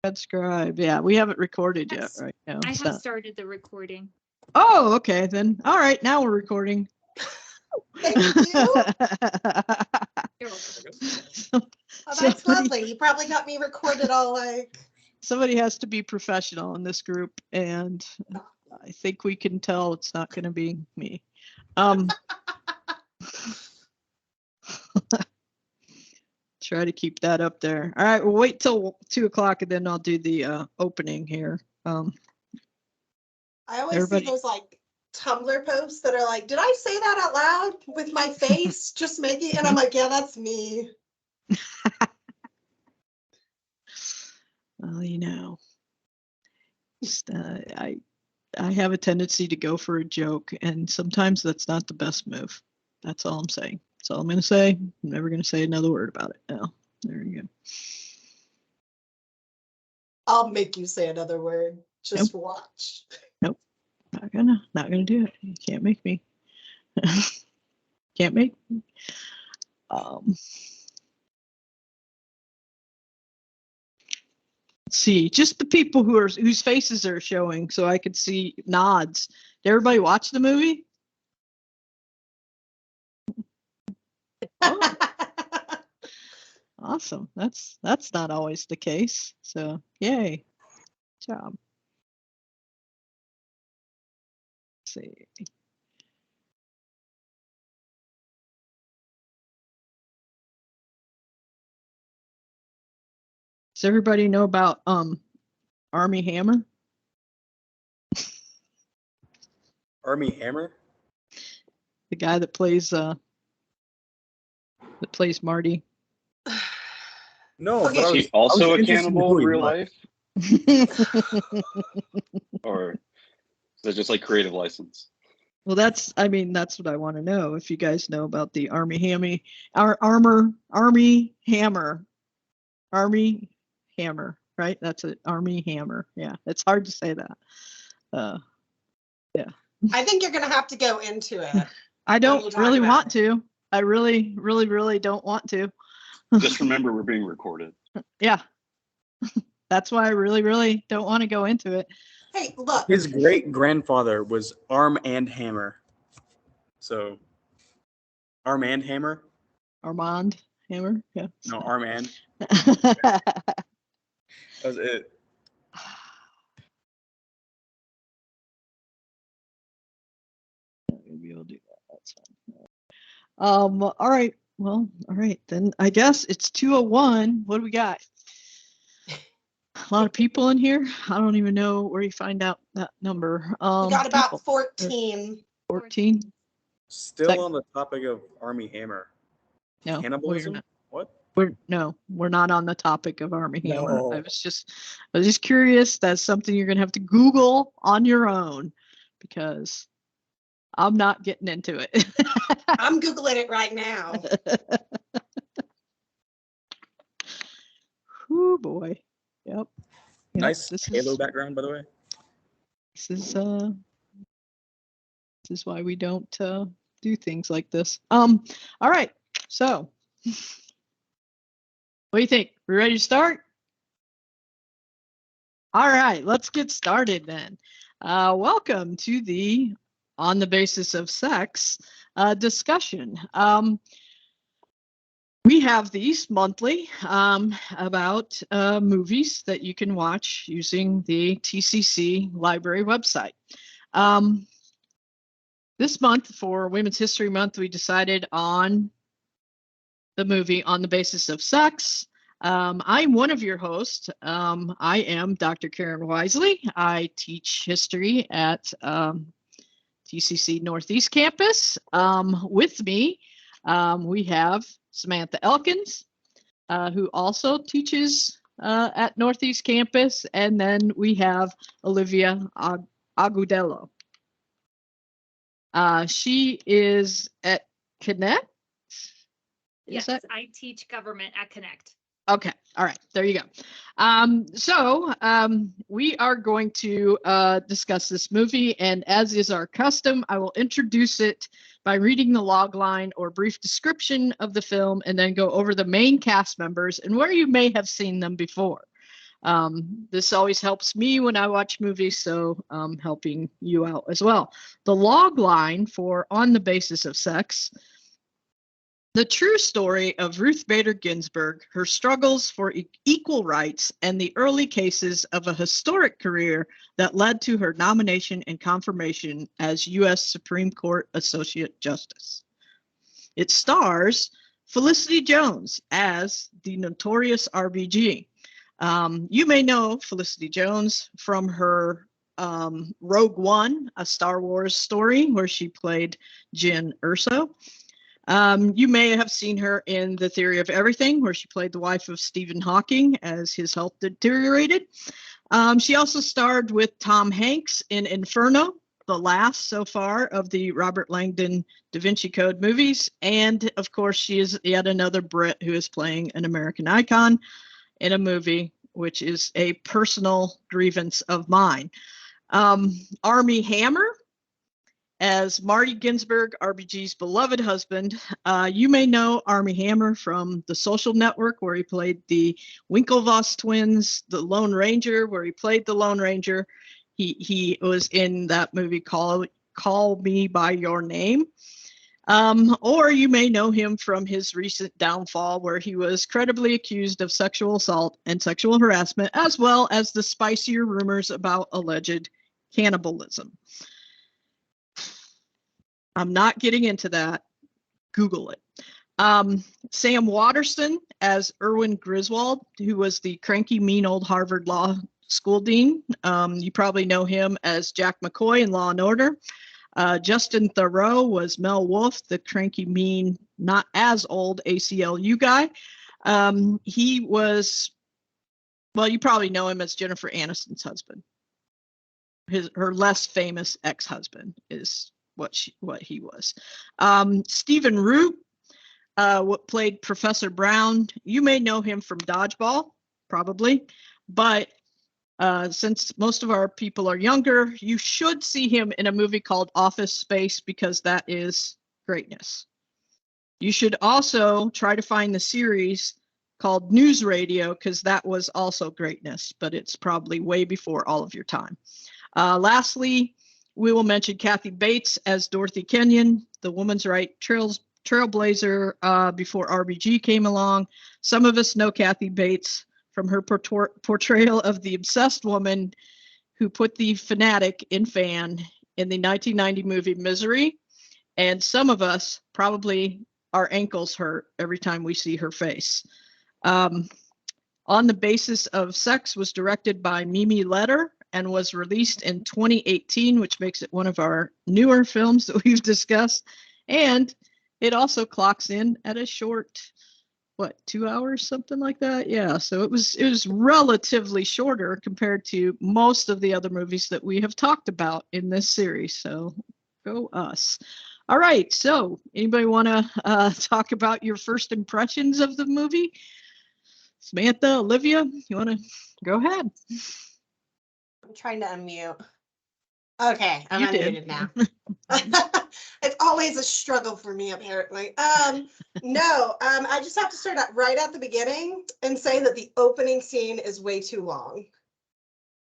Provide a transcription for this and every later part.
Transcribe. Yeah, we haven't recorded yet right now. I have started the recording. Oh, okay then. All right, now we're recording. Thank you. You're welcome. Oh, that's lovely. You probably got me recorded all like. Somebody has to be professional in this group, and I think we can tell it's not going to be me. Try to keep that up there. All right, we'll wait till 2:00 and then I'll do the opening here. I always see those like Tumblr posts that are like, did I say that out loud with my face? Just making, and I'm like, yeah, that's me. Well, you know, just, I have a tendency to go for a joke, and sometimes that's not the best move. That's all I'm saying. That's all I'm going to say. I'm never going to say another word about it. No, there you go. I'll make you say another word. Just watch. Nope. Not gonna do it. You can't make me. Can't make me. Let's see, just the people whose faces are showing, so I could see nods. Did everybody watch the movie? Oh. Awesome. That's not always the case. So yay. Good job. Let's see. Does everybody know about Armie Hammer? Armie Hammer? The guy that plays Marty. No, is he also a cannibal in real life? Or is that just like creative license? Well, that's what I want to know. If you guys know about the Armie Hammer, right? That's it, Armie Hammer. Yeah, it's hard to say that. Yeah. I think you're gonna have to go into it. I don't really want to. I really don't want to. Just remember, we're being recorded. Yeah. That's why I really don't want to go into it. Hey, look. His great grandfather was Arm and Hammer. So, Arm and Hammer? Armand Hammer? Yeah. No, Arm and. That was it. Not gonna be able to do that. That's fine. All right. Well, all right. Then I guess it's 2:01. What do we got? A lot of people in here. I don't even know where you find out that number. We got about people. 14. 14. Still on the topic of Armie Hammer. No. Cannibalism? What? We're not on the topic of Armie Hammer. No. I was just curious. That's something you're gonna have to Google on your own, because I'm not getting into it. I'm Googling it right now. Oh boy. Yep. Nice Halo background, by the way. This is why we don't do things like this. All right. So, what do you think? We ready to start? All right, let's get started then. Welcome to the On the Basis of Sex discussion. We have these monthly about movies that you can watch using the TCC library website. This month, for Women's History Month, we decided on the movie On the Basis of Sex. I'm one of your hosts. I am Dr. Karen Wisely. I teach history at TCC Northeast Campus. With me, we have Samantha Elkins, who also teaches at Northeast Campus, and then we have Olivia Agudelo. She is at Connect. Yes, I teach government at Connect. Okay. All right. There you go. So we are going to discuss this movie, and as is our custom, I will introduce it by reading the log line or brief description of the film, and then go over the main cast members and where you may have seen them before. This always helps me when I watch movies, so helping you out as well. The log line for On the Basis of Sex: the true story of Ruth Bader Ginsburg, her struggles for equal rights, and the early cases of a historic career that led to her nomination and confirmation as U.S. Supreme Court Associate Justice. It stars Felicity Jones as the notorious RBG. You may know Felicity Jones from her Rogue One, a Star Wars story where she played Jyn Erso. You may have seen her in The Theory of Everything, where she played the wife of Stephen Hawking as his health deteriorated. She also starred with Tom Hanks in Inferno, the last so far of the Robert Langdon Da Vinci Code movies. And of course, she is yet another Brit who is playing an American icon in a movie, which is a personal grievance of mine. Armie Hammer as Marty Ginsburg, RBG's beloved husband. You may know Armie Hammer from The Social Network, where he played the Winklevoss twins, The Lone Ranger, where he played the Lone Ranger. He was in that movie Call Me by Your Name. Or you may know him from his recent downfall, where he was credibly accused of sexual assault and sexual harassment, as well as the spicier rumors about alleged cannibalism. I'm not getting into that. Google it. Sam Waterston as Erwin Griswold, who was the cranky, mean old Harvard Law School dean. You probably know him as Jack McCoy in Law and Order. Justin Theroux was Mel Wolfe, the cranky, mean, not as old ACLU guy. He was, well, you probably know him as Jennifer Aniston's husband. Her less famous ex-husband is what he was. Stephen Root played Professor Brown. You may know him from Dodgeball, probably, but since most of our people are younger, you should see him in a movie called Office Space, because that is greatness. You should also try to find the series called News Radio, because that was also greatness, but it's probably way before all of your time. Lastly, we will mention Kathy Bates as Dorothy Kenyon, the women's right trailblazer before RBG came along. Some of us know Kathy Bates from her portrayal of the obsessed woman who put the fanatic in fan in the 1990 movie Misery. And some of us probably our ankles hurt every time we see her face. On the Basis of Sex was directed by Mimi Leder and was released in 2018, which makes it one of our newer films that we've discussed. And it also clocks in at a short, 2 hours, something like that? Yeah, so it was relatively shorter compared to most of the other movies that we have talked about in this series. So go us. All right, so anybody want to talk about your first impressions of the movie? Samantha, Olivia, you want to go ahead? I'm trying to unmute. Okay, I'm unmuted now. Mm-hmm. It's always a struggle for me, apparently. No, I just have to start out right at the beginning and say that the opening scene is way too long.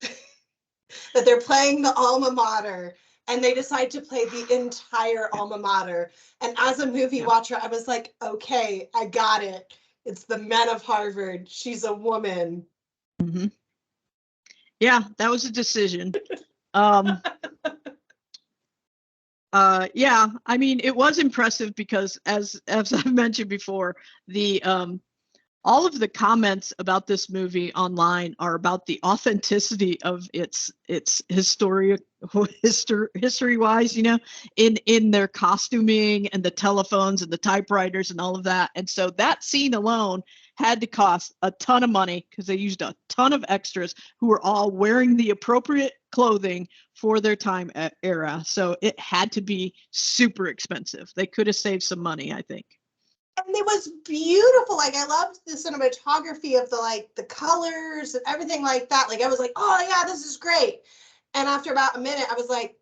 That they're playing the alma mater and they decide to play the entire alma mater. And as a movie watcher, I was like, okay, I got it. It's the men of Harvard. She's a woman. Mm-hmm. Yeah, that was a decision. Yeah, I mean, it was impressive because as I've mentioned before, the all of the comments about this movie online are about the authenticity of its history wise, you know, in their costuming and the telephones and the typewriters and all of that. And so that scene alone had to cost a ton of money because they used a ton of extras who were all wearing the appropriate clothing for their time era. So it had to be super expensive. They could have saved some money, I think. And it was beautiful. Like, I loved the cinematography of the colors and everything like that. Like, I was like, oh yeah, this is great. And after about a minute, I was like,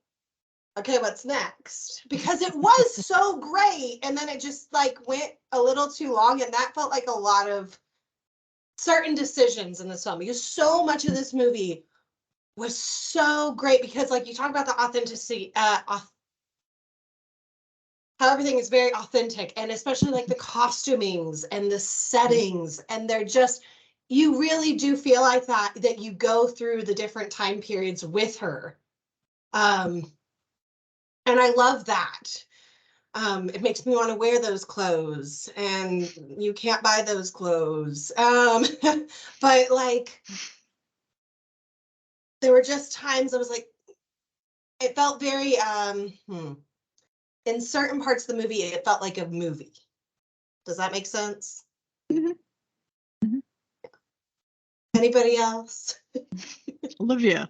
okay, what's next? Because it was so great. And then it just went a little too long. And that felt like a lot of certain decisions in this film, because so much of this movie was so great, because like you talk about the authenticity, how everything is very authentic, and especially like the costumings and the settings, and they're just, you really do feel like that you go through the different time periods with her. And I love that. It makes me want to wear those clothes, and you can't buy those clothes. But like, there were just times I was like, it felt very, in certain parts of the movie, it felt like a movie. Does that make sense? Mm-hmm. Mm-hmm. Anybody else? Olivia.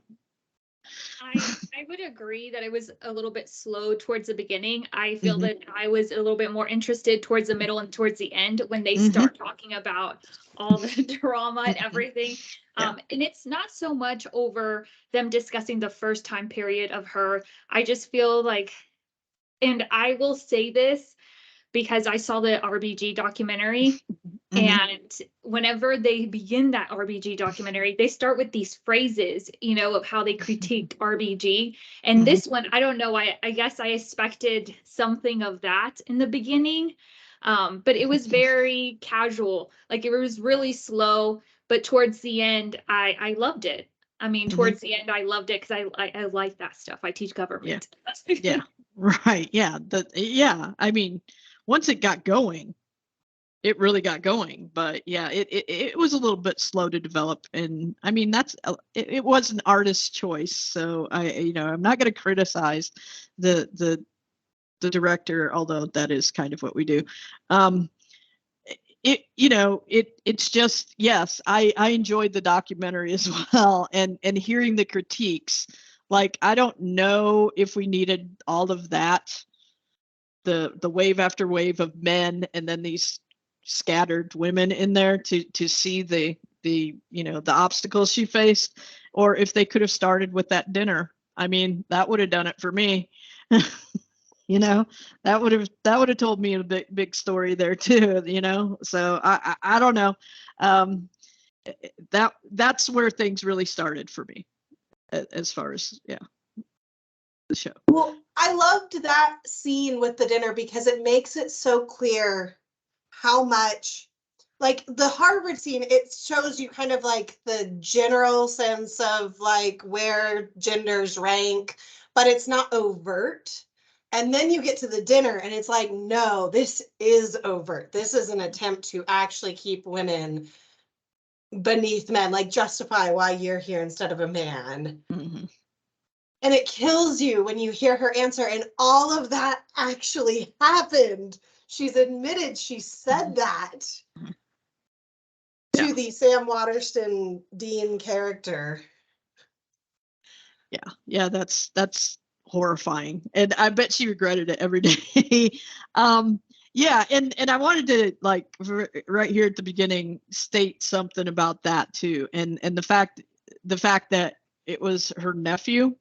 I would agree that it was a little bit slow towards the beginning. I feel that I was a little bit more interested towards the middle and towards the end when they start talking about all the drama and everything. And it's not so much over them discussing the first time period of her. I just feel like, and I will say this because I saw the RBG documentary. And whenever they begin that RBG documentary, they start with these phrases, you know, of how they critiqued RBG. And this one, I don't know, I guess I expected something of that in the beginning. But it was very casual. Like, it was really slow, but towards the end, I loved it. I mean, towards the end, I loved it because I like that stuff. I teach government. Yeah. Right. Yeah. I mean, once it got going, it really got going, but yeah, it was a little bit slow to develop. And I mean, it was an artist's choice. So I'm not going to criticize the director, although that is kind of what we do. It's just, yes, I enjoyed the documentary as well, and hearing the critiques. Like, I don't know if we needed all of that, the wave after wave of men, and then these scattered women in there to see the obstacles she faced, or if they could have started with that dinner. I mean, that would have done it for me. That would have told me a big story there too, so I don't know. That's where things really started for me, as far as the show. Well, I loved that scene with the dinner because it makes it so clear how much, like the Harvard scene, it shows you kind of like the general sense of like where genders rank, but it's not overt. And then you get to the dinner and it's like, no, this is overt. This is an attempt to actually keep women beneath men, like justify why you're here instead of a man. And it kills you when you hear her answer, and all of that actually happened. She's admitted she said that to the Sam Waterston Dean character. Yeah, that's horrifying, and I bet she regretted it every day. Yeah, and I wanted to, like, right here at the beginning, state something about that too, and the fact that it was her nephew,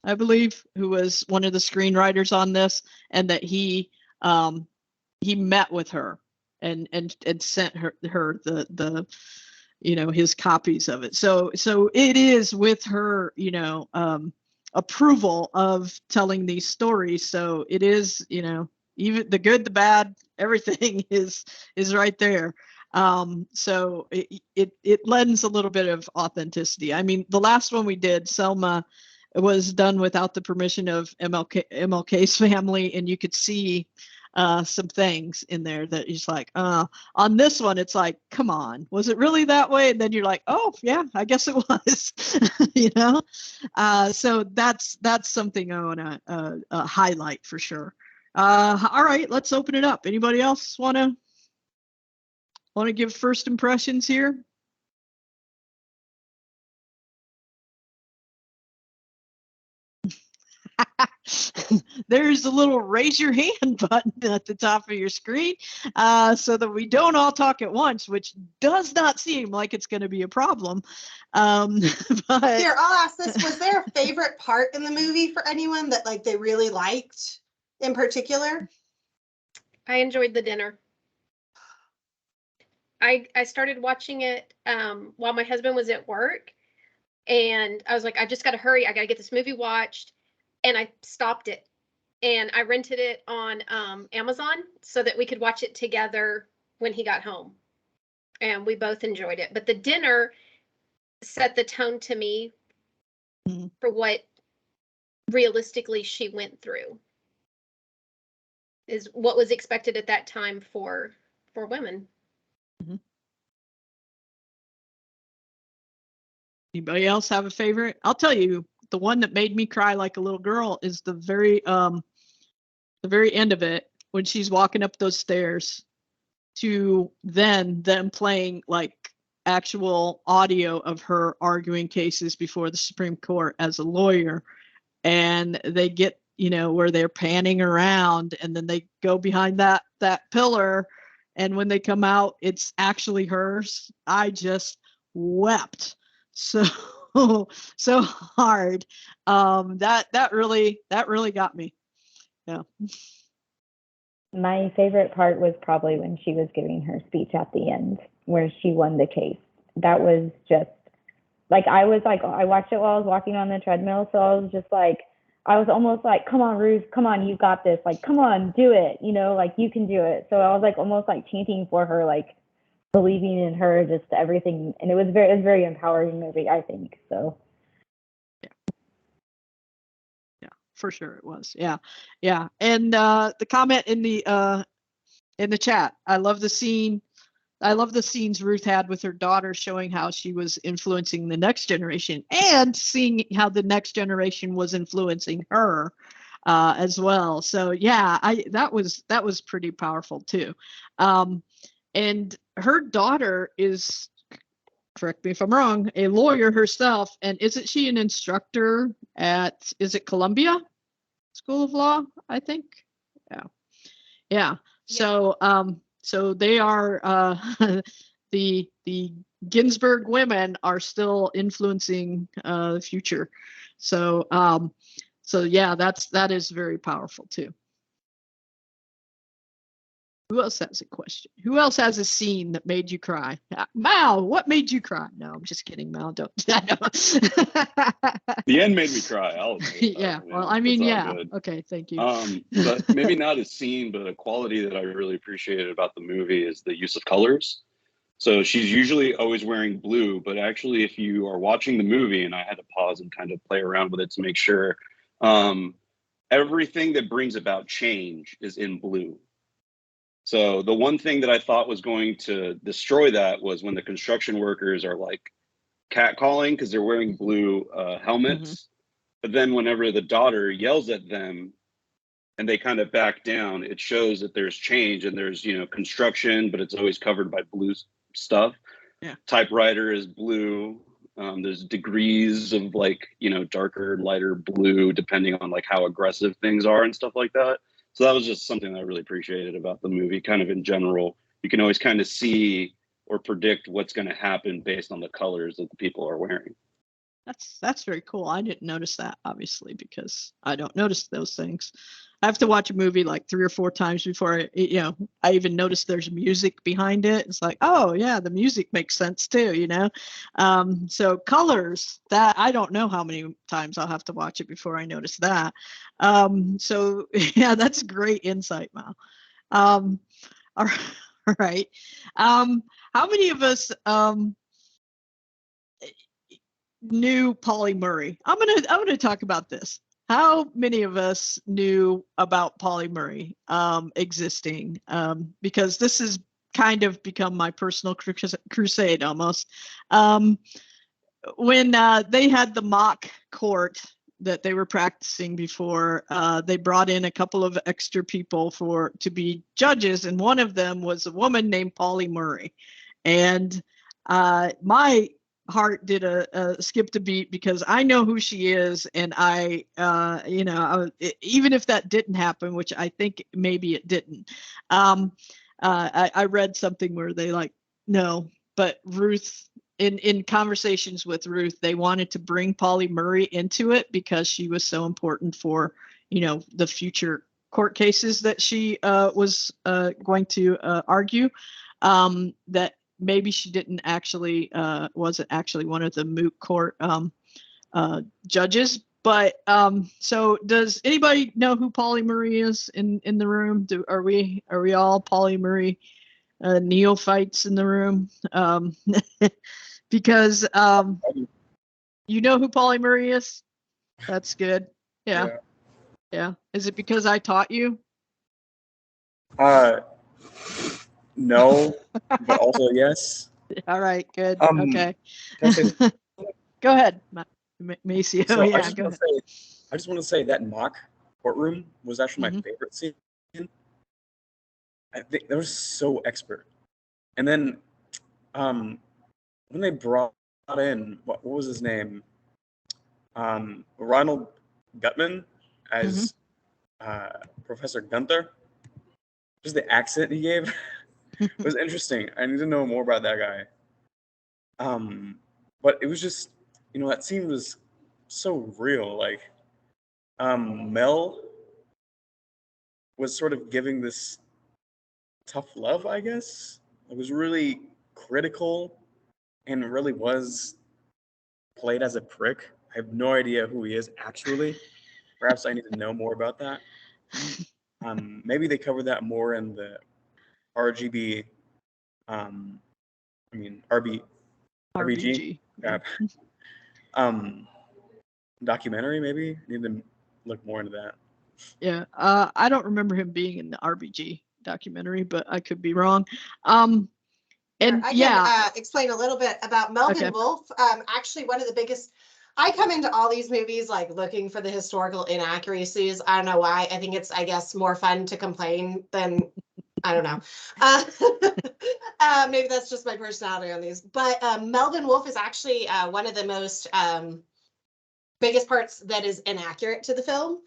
I believe, who was one of the screenwriters on this, and that he met with her and sent her the his copies of it. So it is with her approval of telling these stories. So it is, even the good, the bad, everything is right there. So it lends a little bit of authenticity. I mean, the last one we did, Selma, was done without the permission of MLK's family, and you could see some things in there that is like, on this one, it's like, come on, was it really that way? And then you're like, oh yeah, I guess it was. So that's something I want to highlight for sure. All right, let's open it up. Anybody else want to give first impressions here? There's a little raise your hand button at the top of your screen, so that we don't all talk at once, which does not seem like it's going to be a problem. But here, I'll ask this: was there a favorite part in the movie for anyone that like they really liked in particular? I enjoyed the dinner. I started watching it while my husband was at work, and I was like, I just got to hurry. I got to get this movie watched, and I stopped it, and I rented it on Amazon so that we could watch it together when he got home, and we both enjoyed it. But the dinner set the tone to me for what realistically she went through, is what was expected at that time for women. Anybody else have a favorite? I'll tell you, the one that made me cry like a little girl is the very end of it, when she's walking up those stairs to then them playing like actual audio of her arguing cases before the Supreme Court as a lawyer, and they get, where they're panning around, and then they go behind that pillar, and when they come out, it's actually hers. I just wept so hard. That really got me. Yeah. My favorite part was probably when she was giving her speech at the end, where she won the case. That was just like, I watched it while I was walking on the treadmill, so I was just like, I was almost like, come on, Ruth, come on, you got this, like, come on, do it, like, you can do it. So I was like almost like chanting for her, like believing in her, just everything. And it was very empowering movie, I think. So for sure it was. Yeah. And the comment in the chat, I love the scenes Ruth had with her daughter, showing how she was influencing the next generation, and seeing how the next generation was influencing her as well. So yeah, that was pretty powerful too. And her daughter is, correct me if I'm wrong, a lawyer herself. And isn't she an instructor at, is it Columbia School of Law, I think? Yeah. So so they are the Ginsburg women are still influencing the future. So yeah, that is very powerful too. Who else has a question? Who else has a scene that made you cry? Mal, what made you cry? No, I'm just kidding, Mal. Don't. The end made me cry. I'll admit it, Yeah. though, Well, I mean, yeah. good. Okay. Thank you. But maybe not a scene, but a quality that I really appreciated about the movie is the use of colors. So she's usually always wearing blue, but actually, if you are watching the movie, and I had to pause and kind of play around with it to make sure, everything that brings about change is in blue. So the one thing that I thought was going to destroy that was when the construction workers are like catcalling because they're wearing blue helmets. But then whenever the daughter yells at them and they kind of back down, it shows that there's change and there's, construction, but it's always covered by blue stuff. Yeah. Typewriter is blue. There's degrees of like, darker, lighter blue, depending on like how aggressive things are and stuff like that. So that was just something I really appreciated about the movie. Kind of in general, you can always kind of see or predict what's going to happen based on the colors that the people are wearing. That's very cool. I didn't notice that, obviously, because I don't notice those things. I have to watch a movie like 3 or 4 times before I even notice there's music behind it. It's like, oh yeah, the music makes sense too, So colors, that I don't know how many times I'll have to watch it before I notice that. So yeah, that's great insight, Mal. All right. How many of us knew Polly Murray? I'm gonna talk about this. How many of us knew about Polly Murray existing? Because this has kind of become my personal crusade almost. When they had the mock court that they were practicing before, they brought in a couple of extra people to be judges, and one of them was a woman named Polly Murray. And my heart did a skip a beat, because I know who she is, and I even if that didn't happen, which I think maybe it didn't, I read something where they no, but Ruth, in conversations with Ruth, they wanted to bring Polly Murray into it because she was so important for the future court cases that she was going to argue, that maybe she didn't actually wasn't actually one of the moot court judges. But so does anybody know who Polly Marie is in the room? Are we all Polly Marie neophytes in the room? Because you know who Polly Marie is? That's good. Yeah. Is it because I taught you? No, but also yes. All right, good. Okay. Can I say Go ahead, Maceo. So Yeah, I go ahead. just want to say that mock courtroom was actually my Mhm. favorite scene. I think that was so expert. And then when they brought in what was his name? Ronald Gutman as Professor Gunther. Just the accent he gave was interesting. I need to know more about that guy. But it was just, that scene was so real. Like, Mel was sort of giving this tough love, I guess. It was really critical and really was played as a prick. I have no idea who he is actually. Perhaps I need to know more about that. Maybe they cover that more in the RGB, RBG. Documentary, maybe. Need to look more into that. Yeah, I don't remember him being in the RBG documentary, but I could be wrong. And I can explain a little bit about Melvin Wolf. Actually, one of the biggest. I come into all these movies like looking for the historical inaccuracies. I don't know why. I think it's, I guess, more fun to complain than, I don't know. Maybe that's just my personality on these. But Melvin Wolf is actually one of the most biggest parts that is inaccurate to the film.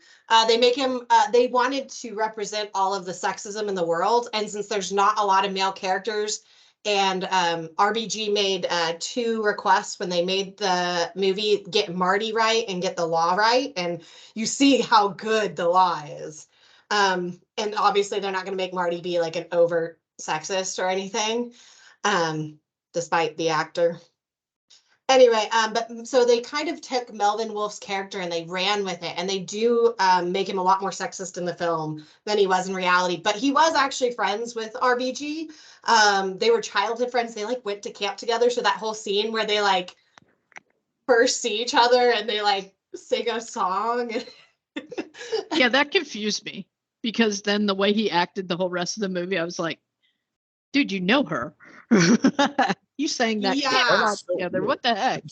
They make him, they wanted to represent all of the sexism in the world. And since there's not a lot of male characters, and RBG made 2 requests when they made the movie, get Marty right and get the law right. And you see how good the law is. And obviously they're not going to make Marty be like an overt sexist or anything, despite the actor. Anyway, but so they kind of took Melvin Wolf's character and they ran with it, and they do make him a lot more sexist in the film than he was in reality. But he was actually friends with RBG. They were childhood friends. They like went to camp together. So that whole scene where they like first see each other and they like sing a song. Yeah, that confused me because then the way he acted the whole rest of the movie, I was like, dude, you know her. You sang that together. What the heck,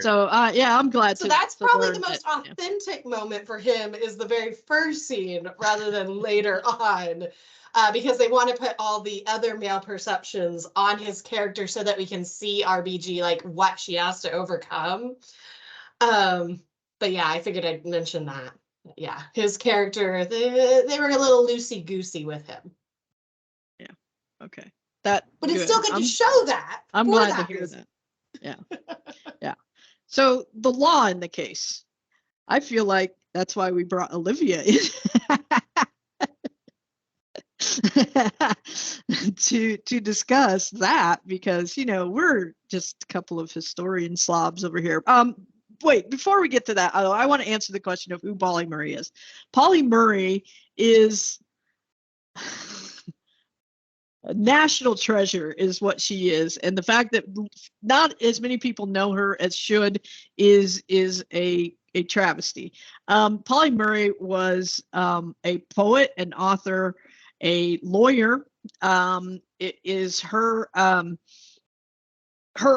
So I'm glad. So that's probably the most authentic moment for him, is the very first scene rather than later on, because they want to put all the other male perceptions on his character so that we can see RBG like what she has to overcome. But yeah, I figured I'd mention that. Yeah, his character, they were a little loosey-goosey with him. Yeah. Okay. But it's still good to show that. I'm glad to hear that. Yeah. Yeah. So the law in the case, I feel like that's why we brought Olivia in to discuss that, because we're just a couple of historian slobs over here. Wait, before we get to that, I want to answer the question of who Polly Marie is. Polly Marie is a national treasure, is what she is, and the fact that not as many people know her as should is a travesty. Polly Marie was a poet, an author, a lawyer. It is her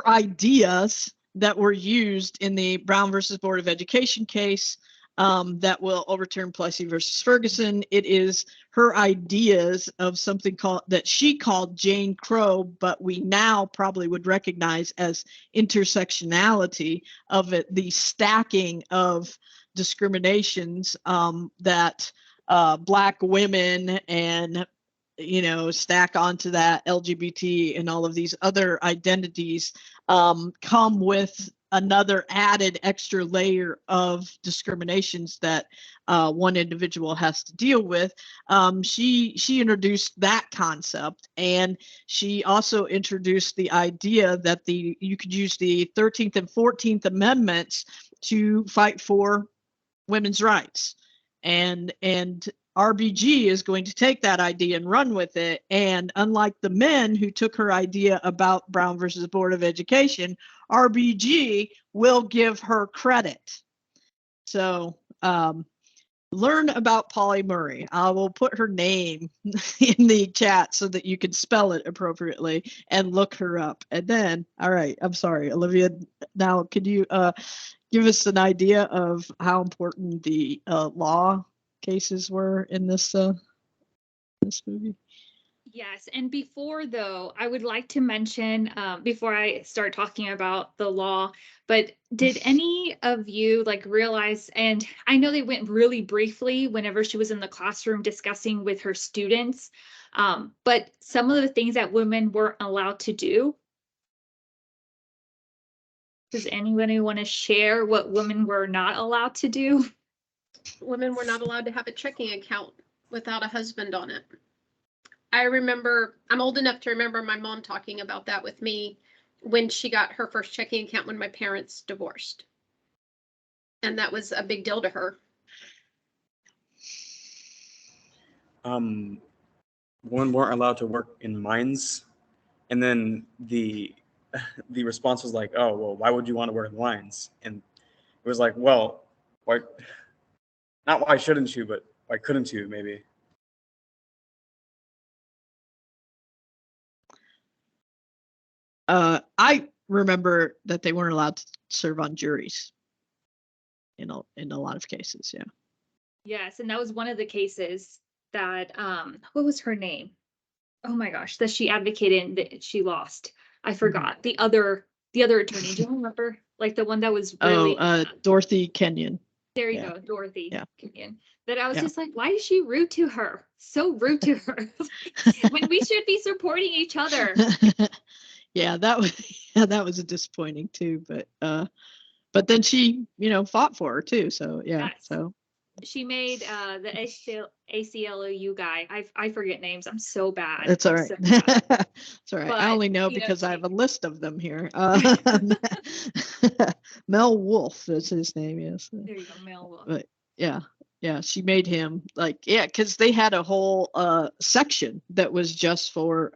ideas that were used in the Brown versus Board of Education case that will overturn Plessy versus Ferguson. It is her ideas of something that she called Jane Crow, but we now probably would recognize as intersectionality of it, the stacking of discriminations that Black women and stack onto that LGBT and all of these other identities come with another added extra layer of discriminations that one individual has to deal with. She introduced that concept, and she also introduced the idea that you could use the 13th and 14th Amendments to fight for women's rights. And RBG is going to take that idea and run with it. And unlike the men who took her idea about Brown versus Board of Education, RBG will give her credit. So learn about Polly Murray. I will put her name in the chat so that you can spell it appropriately and look her up. And then, all right, I'm sorry, Olivia, now could you give us an idea of how important the law cases were in this movie? Yes, and before though, I would like to mention, before I start talking about the law, but did any of you like realize, and I know they went really briefly whenever she was in the classroom discussing with her students, but some of the things that women weren't allowed to do. Does anybody want to share what women were not allowed to do? Women were not allowed to have a checking account without a husband on it. I remember, I'm old enough to remember my mom talking about that with me when she got her first checking account when my parents divorced. And that was a big deal to her. Women weren't allowed to work in mines. And then the response was like, oh, well, why would you want to work in mines? And it was like, well, why, not why shouldn't you, but why couldn't you, maybe? I remember that they weren't allowed to serve on juries in a lot of cases. Yeah. Yes, and that was one of the cases that what was her name? Oh my gosh, that she advocated and that she lost. I forgot. The other attorney. Do you remember? Like the one that was really Dorothy Kenyon. There you go, Dorothy. Yeah. Kenyon. That I was just like, why is she rude to her? So rude to her. When we should be supporting each other. Yeah, that was disappointing too, but then she, fought for her too. So yeah. Yes. So she made the ACLU guy. I forget names. I'm so bad. It's all right. So bad. It's all right. I only know because I have a list of them here. Mel Wolf is his name. Yes. There you go, Mel Wolf. But yeah, she made him because they had a whole section that was just for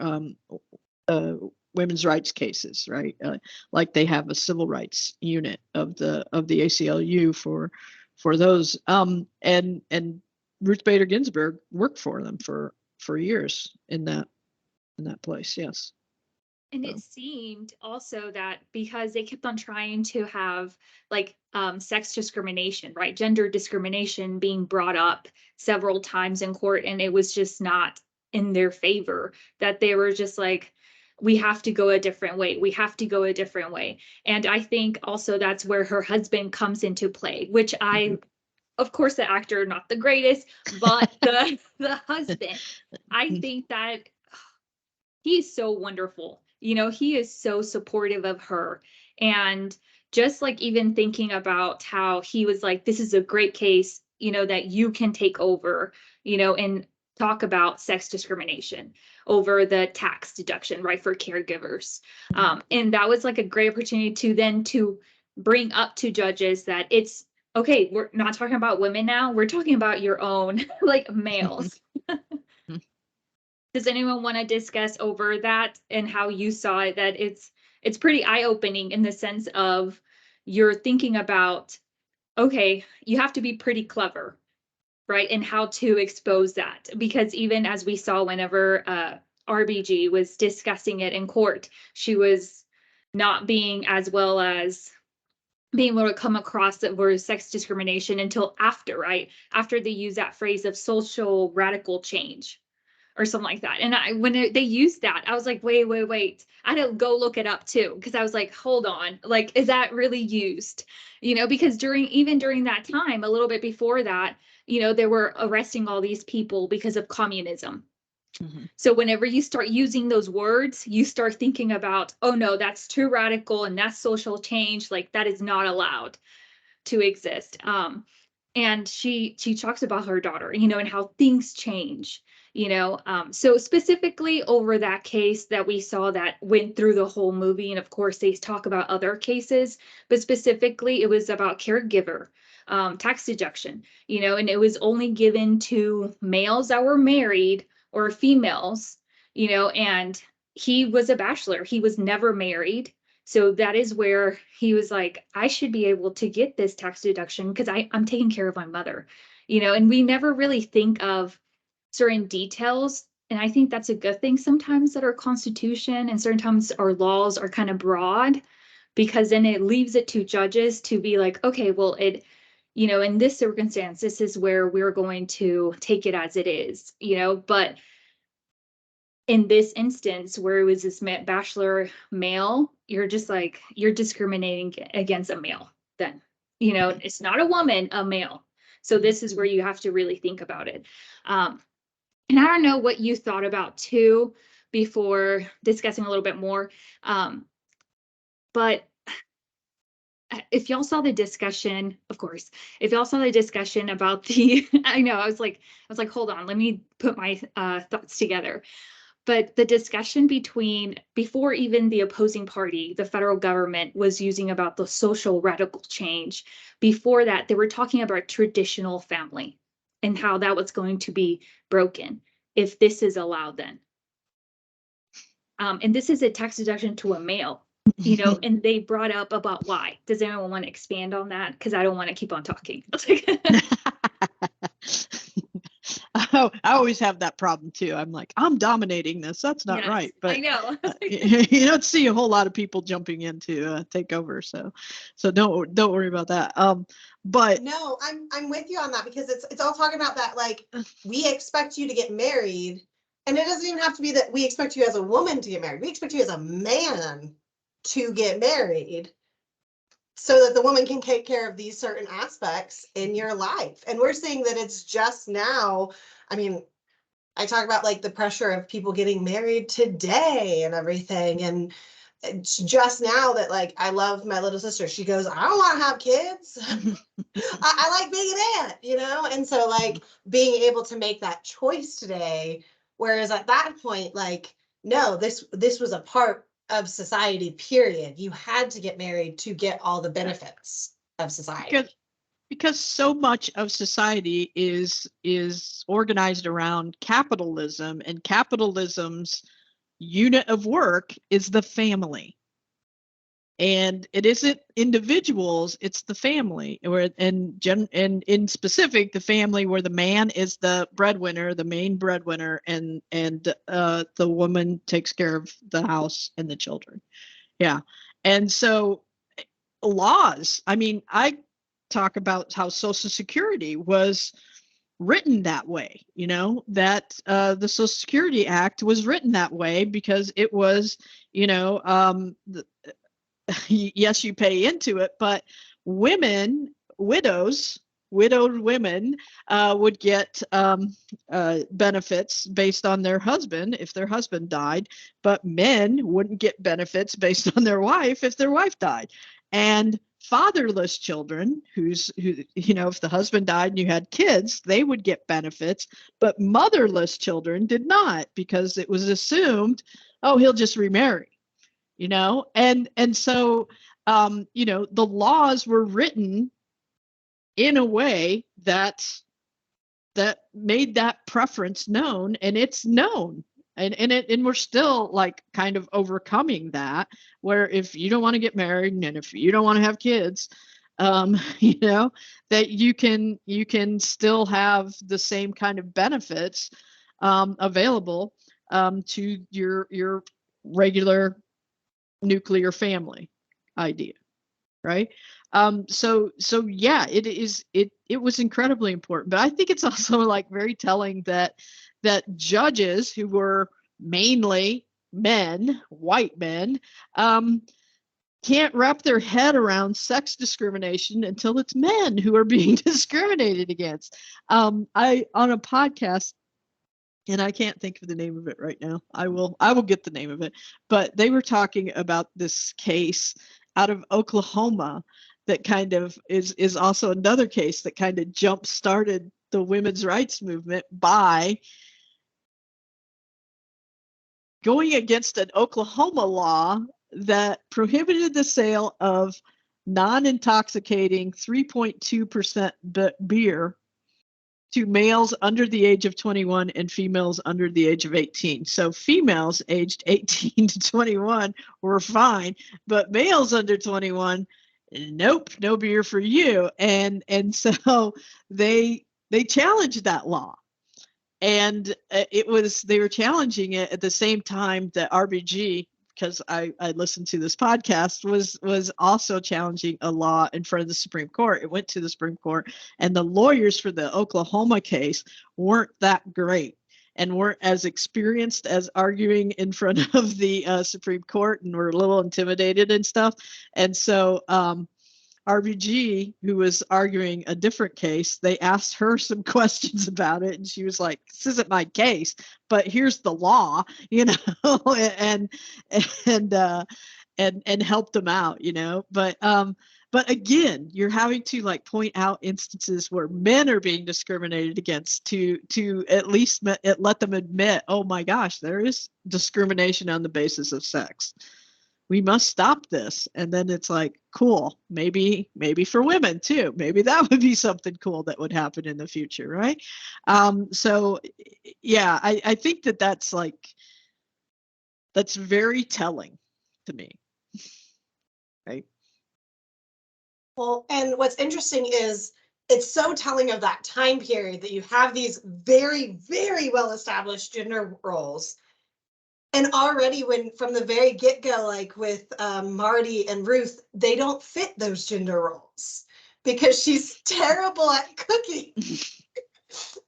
women's rights cases, right? Like they have a civil rights unit of the ACLU for those. And Ruth Bader Ginsburg worked for them for years in that place. Yes. And it seemed also that because they kept on trying to have like sex discrimination, right? Gender discrimination being brought up several times in court, and it was just not in their favor, that they were just like, we have to go a different way. We have to go a different way. And I think also that's where her husband comes into play, which of course, the actor, not the greatest, but the husband, I think that he's so wonderful. He is so supportive of her. And just like even thinking about how he was like, this is a great case, that you can take over, and talk about sex discrimination over the tax deduction, right, for caregivers. And that was like a great opportunity to bring up to judges that it's, okay, we're not talking about women now. We're talking about your own like males. Does anyone want to discuss over that and how you saw it? That it's pretty eye-opening in the sense of you're thinking about, okay, you have to be pretty clever, right? And how to expose that. Because even as we saw whenever RBG was discussing it in court, she was not being as well as being able to come across that were sex discrimination until after, right? After they use that phrase of social radical change or something like that. And when they used that, I was like, wait. I had to go look it up too, because I was like, hold on, like, is that really used? Because during that time, a little bit before that, they were arresting all these people because of communism. So whenever you start using those words, you start thinking about, oh no, that's too radical and that's social change. Like that is not allowed to exist. And she talks about her daughter, and how things change, so specifically over that case that we saw that went through the whole movie. And of course they talk about other cases, but specifically it was about caregiver tax deduction, and it was only given to males that were married or females, and he was a bachelor. He was never married. So that is where he was like, I should be able to get this tax deduction because I'm taking care of my mother, and we never really think of certain details. And I think that's a good thing sometimes that our Constitution and certain times our laws are kind of broad, because then it leaves it to judges to be like, okay, well, in this circumstance, this is where we're going to take it as it is, but in this instance where it was this bachelor male, you're just like, you're discriminating against a male then, it's not a woman, a male. So this is where you have to really think about it. And I don't know what you thought about too before discussing a little bit more. But if y'all saw the discussion, of course, if y'all saw the discussion about the, I know, I was like, hold on, let me put my thoughts together. But the discussion before even the opposing party, the federal government, was using about the social radical change. Before that, they were talking about traditional family and how that was going to be broken if this is allowed then. And this is a tax deduction to a male, and they brought up about why. Does anyone want to expand on that? Because I don't want to keep on talking. Oh, I always have that problem too. I'm like, I'm dominating this. That's not right. But I know. You don't see a whole lot of people jumping in to take over. So don't worry about that. But no, I'm with you on that, because it's all talking about that, like, we expect you to get married, and it doesn't even have to be that we expect you as a woman to get married. We expect you as a man to get married, so that the woman can take care of these certain aspects in your life. And we're seeing that it's just now. I mean, I talk about like the pressure of people getting married today and everything. And it's just now that, like, I love my little sister. She goes, I don't want to have kids. I like being an aunt, And so, like, being able to make that choice today, whereas at that point, like, no, this was a part of society, period. You had to get married to get all the benefits of society. Because so much of society is organized around capitalism, and capitalism's unit of work is the family. And it isn't individuals, it's the family, and in specific, the family where the man is the breadwinner, the main breadwinner, and the woman takes care of the house and the children. Yeah. And so laws, I mean, I talk about how Social Security was written that way, that the Social Security Act was written that way because it was, yes, you pay into it, but widowed women would get benefits based on their husband if their husband died, but men wouldn't get benefits based on their wife if their wife died. And fatherless children, if the husband died and you had kids, they would get benefits, but motherless children did not, because it was assumed, oh, he'll just remarry. And so, the laws were written in a way that made that preference known, and it's known, and we're still like kind of overcoming that, where if you don't want to get married and if you don't want to have kids, that you can still have the same kind of benefits available to your regular nuclear family idea, right? So yeah, it was incredibly important, but I think it's also like very telling that judges who were mainly men, white men, can't wrap their head around sex discrimination until it's men who are being discriminated against. I on a podcast and I can't think of the name of it right now. I will get the name of it. But they were talking about this case out of Oklahoma that kind of is also another case that kind of jump started the women's rights movement by going against an Oklahoma law that prohibited the sale of non-intoxicating 3.2% beer to males under the age of 21 and females under the age of 18. So females aged 18 to 21 were fine, but males under 21, nope, no beer for you. And so they challenged that law. And they were challenging it at the same time that RBG, because I listened to this podcast, was also challenging a law in front of the Supreme Court. It went to the Supreme Court, and the lawyers for the Oklahoma case weren't that great and weren't as experienced as arguing in front of the Supreme Court, and were a little intimidated and stuff. And so RBG, who was arguing a different case, they asked her some questions about it, and she was like, "This isn't my case, but here's the law," and helped them out, But again, you're having to like point out instances where men are being discriminated against to at least let them admit, oh my gosh, there is discrimination on the basis of sex. We must stop this. And then it's like, cool, maybe for women too. Maybe that would be something cool that would happen in the future, right? So yeah, I think that's very telling to me, right? Well, and what's interesting is it's so telling of that time period that you have these very, very well-established gender roles. And already from the very get-go, like with Marty and Ruth, they don't fit those gender roles because she's terrible at cooking.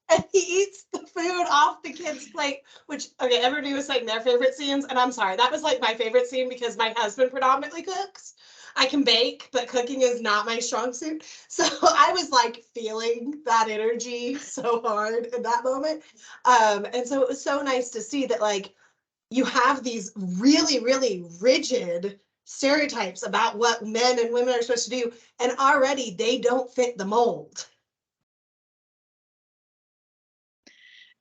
And he eats the food off the kid's plate, which, okay, everybody was saying their favorite scenes. And I'm sorry, that was like my favorite scene because my husband predominantly cooks. I can bake, but cooking is not my strong suit. So I was like feeling that energy so hard in that moment. And so it was so nice to see that like, you have these really, really rigid stereotypes about what men and women are supposed to do, and already they don't fit the mold.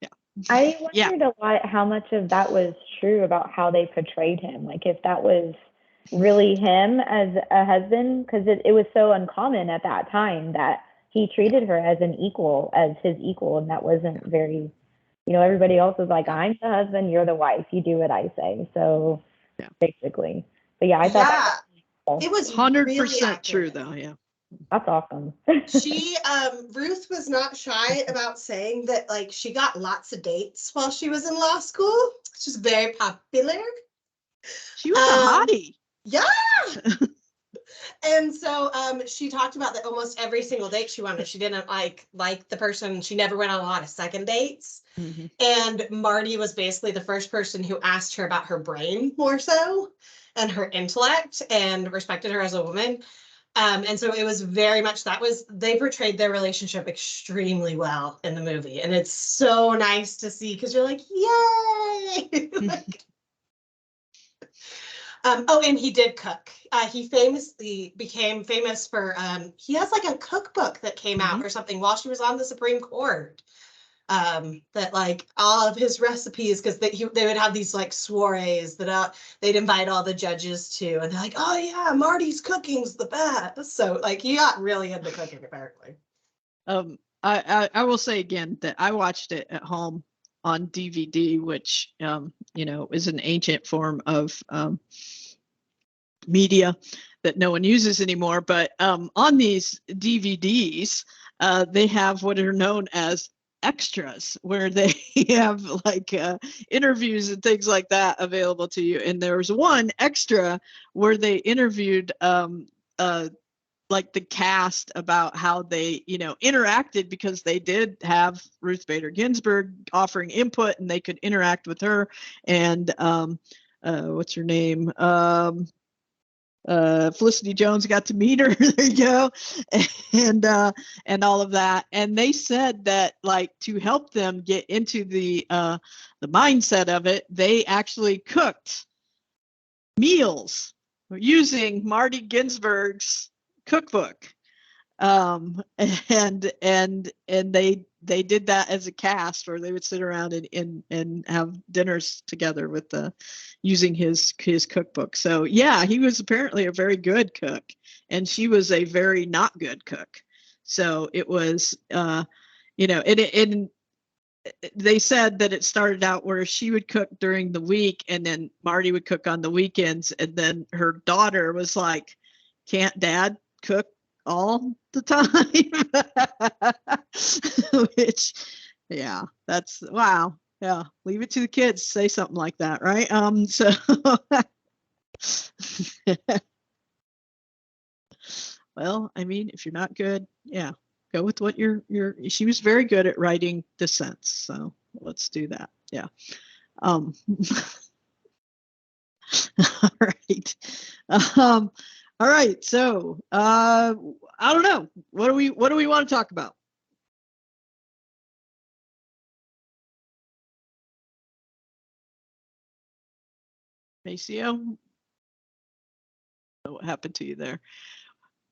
Yeah. I wondered a lot how much of that was true about how they portrayed him. Like if that was really him as a husband, because it was so uncommon at that time that he treated her as his equal, and that wasn't very, everybody else was like, I'm the husband, you're the wife, you do what I say. So basically, but yeah, I thought it was 100% really true though. Yeah, that's awesome. Ruth was not shy about saying that like she got lots of dates while she was in law school. She's very popular. She was a hottie. Yeah. And so she talked about that almost every single date she went on, she didn't like the person. She never went on a lot of second dates. Mm-hmm. And Marty was basically the first person who asked her about her brain more so and her intellect and respected her as a woman. And so it was very much they portrayed their relationship extremely well in the movie. And it's so nice to see because you're like, yay! And he did cook. He famously became famous for, he has like a cookbook that came out or something while she was on the Supreme Court. That like all of his recipes, because they would have these like soirees that they'd invite all the judges to, and they're like, oh yeah, Marty's cooking's the best. So like he got really into cooking apparently. I will say again that I watched it at home on DVD, which is an ancient form of media that no one uses anymore. But on these DVDs, they have what are known as extras, where they have like interviews and things like that available to you. And there was one extra where they interviewed like the cast about how they, interacted, because they did have Ruth Bader Ginsburg offering input and they could interact with her. And what's her name? Felicity Jones got to meet her. There you go. And all of that. And they said that, like, to help them get into the mindset of it, they actually cooked meals using Marty Ginsburg's cookbook. And they did that as a cast, where they would sit around and have dinners together with using his cookbook. So yeah, he was apparently a very good cook, and she was a very not good cook. So it was, it they said that it started out where she would cook during the week, and then Marty would cook on the weekends, and then her daughter was like, "Can't Dad cook all the time?" Which, yeah, that's wow. Yeah, leave it to the kids to say something like that, right? So well, I mean, if you're not good, yeah, go with what she was very good at writing dissents, so let's do that. Yeah. All right. All right, so I don't know, what do we want to talk about? Maceo, what happened to you there?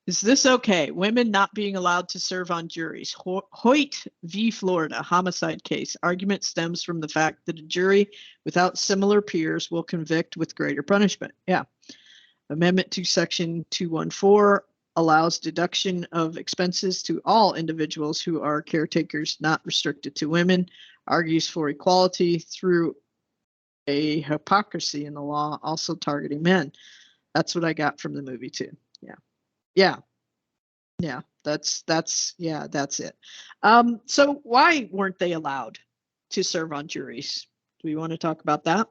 Is this okay? Women not being allowed to serve on juries. Hoyt v. Florida homicide case. Argument stems from the fact that a jury without similar peers will convict with greater punishment. Yeah. Amendment to Section 214 allows deduction of expenses to all individuals who are caretakers, not restricted to women. Argues for equality through a hypocrisy in the law, also targeting men. That's what I got from the movie too. Yeah. That's it. So why weren't they allowed to serve on juries? Do we want to talk about that?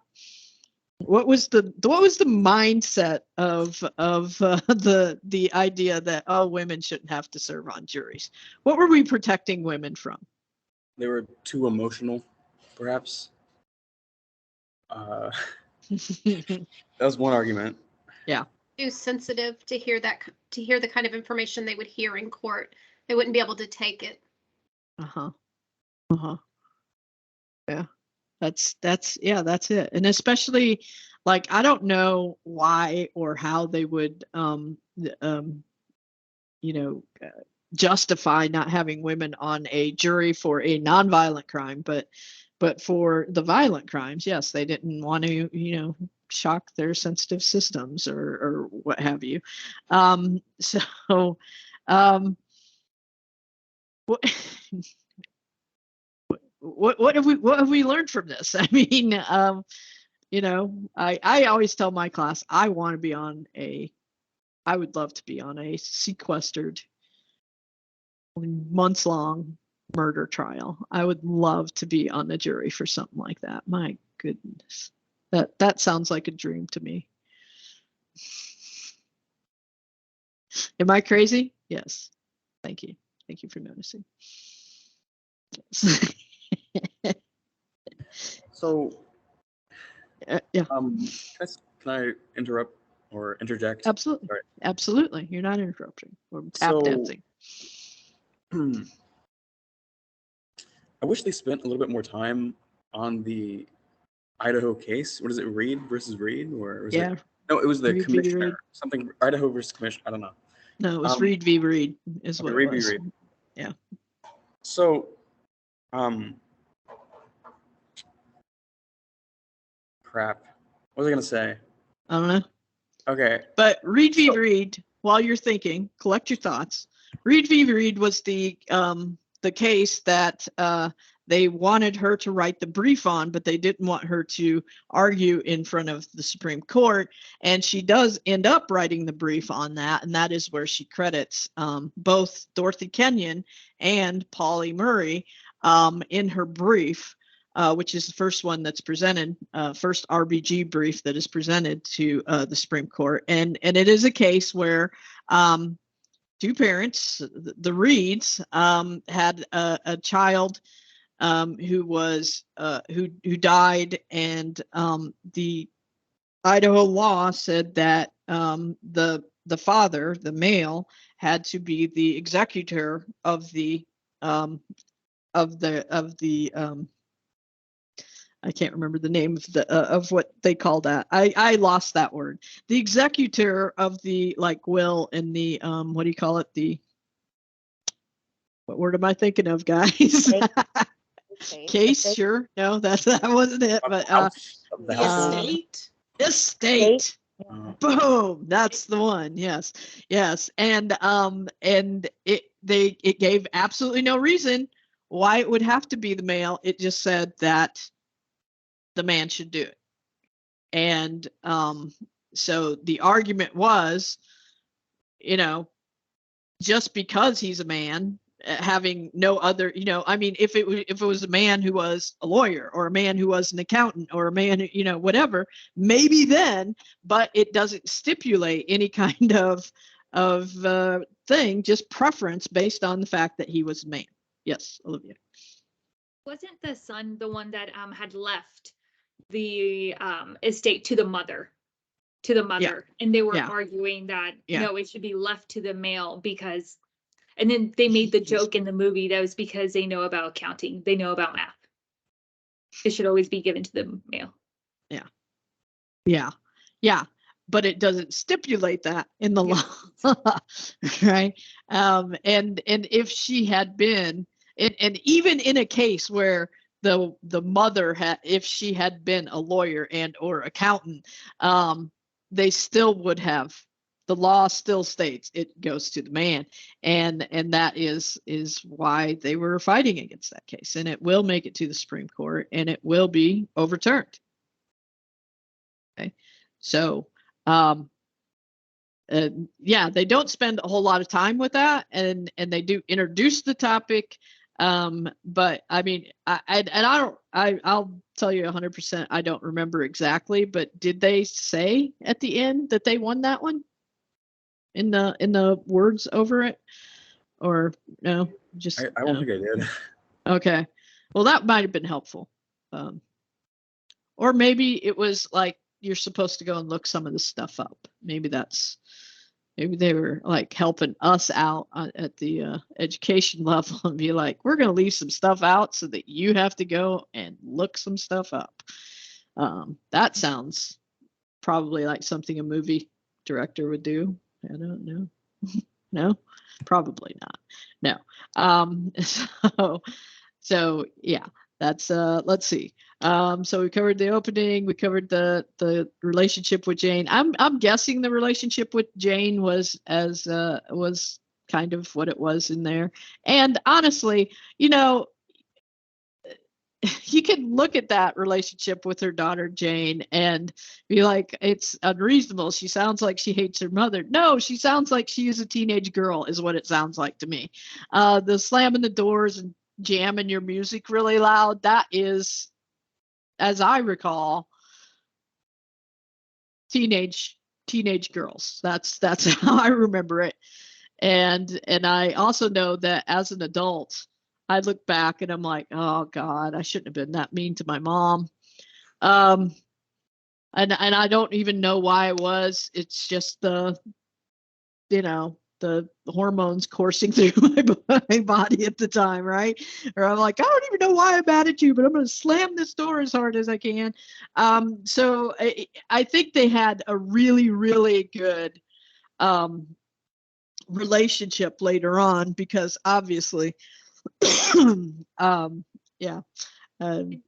What was the mindset of the idea that, oh, women shouldn't have to serve on juries? What were we protecting women from? They were too emotional, perhaps. That was one argument. Yeah. Too sensitive to hear the kind of information they would hear in court. They wouldn't be able to take it. Yeah. That's it. And especially, like, I don't know why or how they would justify not having women on a jury for a nonviolent crime, but for the violent crimes, yes, they didn't want to, shock their sensitive systems or what have you. What have we learned from this? I mean, I always tell my class, I would love to be on a sequestered, months-long murder trial. I would love to be on the jury for something like that. My goodness, that sounds like a dream to me. Am I crazy? Yes. Thank you for noticing. So, yeah. Can I interrupt or interject? Absolutely. Right. Absolutely. You're not interrupting. We're tap dancing. I wish they spent a little bit more time on the Idaho case. What is it, Reed versus Reed, or was it? No, it was the Reed commissioner. Reed. Something Idaho versus commissioner. I don't know. No, it was Reed v. Reed is what it was. Reed. Yeah. So, crap. What was I gonna say? I don't know. Okay. But Reed v. Reed, while you're thinking, collect your thoughts. Reed v. Reed was the case that they wanted her to write the brief on, but they didn't want her to argue in front of the Supreme Court. And she does end up writing the brief on that. And that is where she credits both Dorothy Kenyon and Pauli Murray in her brief, which is the first one that's presented, first RBG brief that is presented to the Supreme Court. And it is a case where two parents, the Reeds, had a child who died, and the Idaho law said that the father, the male, had to be the executor of the I can't remember the name of what they call that. I lost that word. The executor of the like will and the what do you call it? What word am I thinking of, guys? Case, sure. No, that wasn't it. But Of the household. Estate. estate. Oh. Boom. That's the one. Yes. Yes. And it gave absolutely no reason why it would have to be the male. It just said that the man should do it. And so the argument was, just because he's a man, having no other, I mean, if it was a man who was a lawyer or a man who was an accountant or a man who, whatever, maybe then, but it doesn't stipulate any kind of thing, just preference based on the fact that he was a man. Yes, Olivia. Wasn't the son the one that had left the estate to the mother? And they were arguing that no, it should be left to the male because, and then they made the joke in the movie that was because they know about accounting, they know about math. It should always be given to the male. Yeah. But it doesn't stipulate that in the law, right? And if she had been, and even in a case where the mother if she had been a lawyer and or accountant, they still would have, the law still states it goes to the man, and that is why they were fighting against that case, and it will make it to the Supreme Court and it will be overturned. Okay, so they don't spend a whole lot of time with that, and they do introduce the topic. But I mean, I'll tell you 100%, I don't remember exactly, but did they say at the end that they won that one in the words over it, or no? Just I don't think I did. Okay, well, that might have been helpful, or maybe it was like you're supposed to go and look some of this stuff up. Maybe they were like helping us out at the education level and be like, we're going to leave some stuff out so that you have to go and look some stuff up. That sounds probably like something a movie director would do. I don't know. No, probably not. No. So yeah, that's let's see. So we covered the opening, we covered the relationship with Jane. I'm guessing the relationship with Jane was kind of what it was in there. And honestly, you can look at that relationship with her daughter Jane and be like, it's unreasonable. She sounds like she hates her mother. No, she sounds like she is a teenage girl, is what it sounds like to me. The slamming the doors and jamming your music really loud, that is, as I recall, teenage girls. That's how I remember it. And I also know that as an adult, I look back and I'm like, oh God, I shouldn't have been that mean to my mom. And I don't even know why I was. It's just the hormones coursing through my body at the time, right? Or I'm like, I don't even know why I'm mad at you, but I'm going to slam this door as hard as I can. So I think they had a really, really good relationship later on, because obviously, yeah. And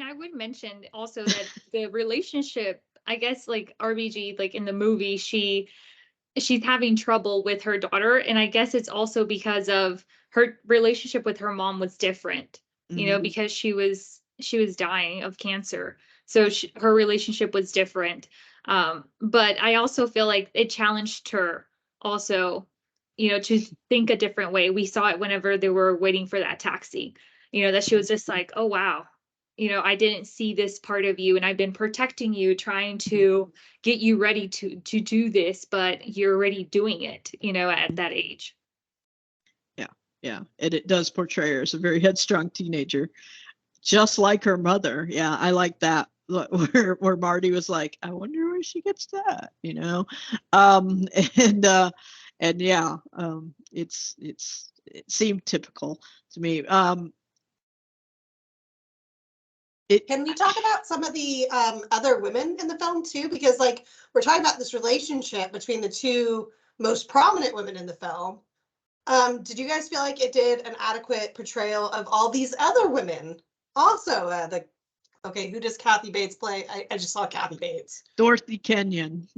I would mention also that the relationship, I guess, like RBG, like in the movie, she's having trouble with her daughter, and I guess it's also because of her relationship with her mom was different, because she was dying of cancer, so her relationship was different. But I also feel like it challenged her also, to think a different way. We saw it whenever they were waiting for that taxi, that she was just like, oh wow, I didn't see this part of you, and I've been protecting you, trying to get you ready to do this, but you're already doing it, at that age. Yeah. And it does portray her as a very headstrong teenager, just like her mother. Yeah, I like that. Where Marty was like, I wonder where she gets that, you know. Um, and yeah, it seemed typical to me. Can we talk about some of the other women in the film too? Because like we're talking about this relationship between the two most prominent women in the film. Did you guys feel like it did an adequate portrayal of all these other women? Also, okay, who does Kathy Bates play? I just saw Kathy Bates. Dorothy Kenyon.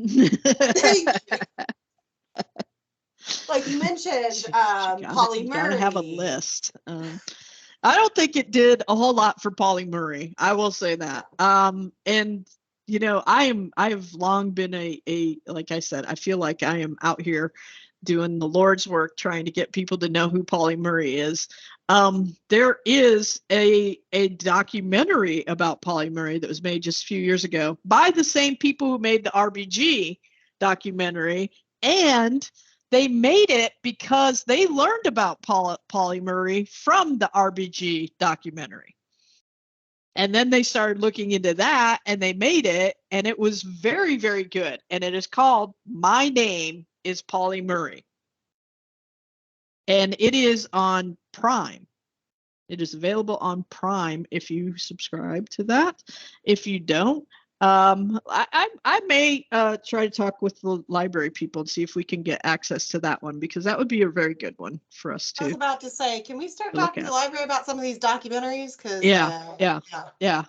Like you mentioned, Polly Murray. Gotta have a list. I don't think it did a whole lot for Polly Murray. I will say that. And you know, I have long been a like I said, I feel like I am out here doing the Lord's work, trying to get people to know who Polly Murray is. There is a documentary about Polly Murray that was made just a few years ago by the same people who made the RBG documentary, and they made it because they learned about Polly Murray from the RBG documentary. And then they started looking into that and they made it, and it was very, very good. And it is called My Name is Polly Murray. And it is on Prime. It is available on Prime if you subscribe to that. If you don't, I may try to talk with the library people and see if we can get access to that one, because that would be a very good one for us I was to. about to say, can we start to look talking to at. the library about some of these documentaries? Because Yeah.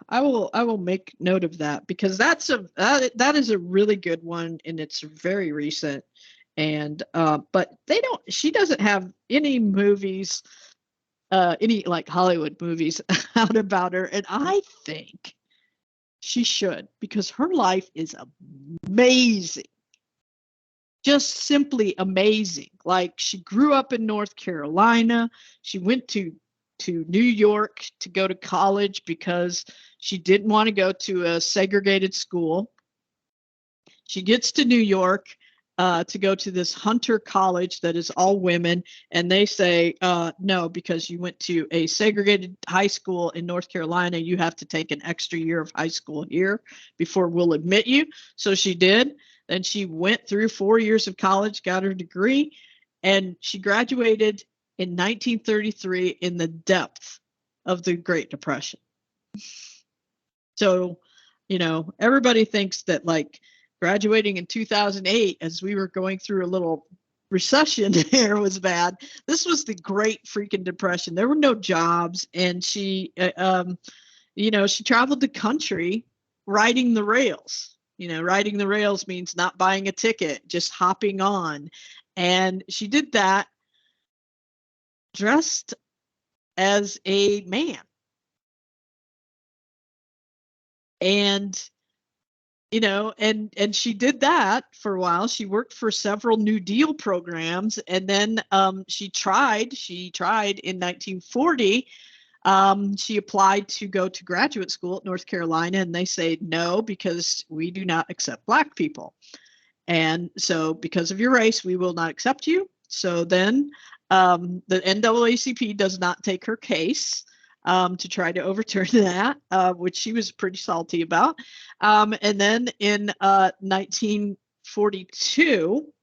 I will make note of that, because that is a really good one, and it's very recent. And but she doesn't have any movies, any like Hollywood movies out about her, and I think she should, because her life is amazing. Just simply amazing. Like, she grew up in North Carolina. She went to New York to go to college because she didn't want to go to a segregated school. She gets to New York to go to this Hunter college that is all women, and they say, no, because you went to a segregated high school in North Carolina, you have to take an extra year of high school here before we'll admit you. So she did. Then she went through 4 years of college, got her degree, and she graduated in 1933 in the depth of the Great Depression. So, you know, everybody thinks that like graduating in 2008, as we were going through a little recession here, was bad. This was the Great freaking Depression. There were no jobs, and she, you know, she traveled the country riding the rails. You know, riding the rails means not buying a ticket, just hopping on. And she did that dressed as a man. And, you know, and she did that for a while. She worked for several New Deal programs. And then she tried in 1940. She applied to go to graduate school at North Carolina, and they say no, because we do not accept Black people. And so because of your race, we will not accept you. So then the NAACP does not take her case to try to overturn that, which she was pretty salty about. And then in 1942,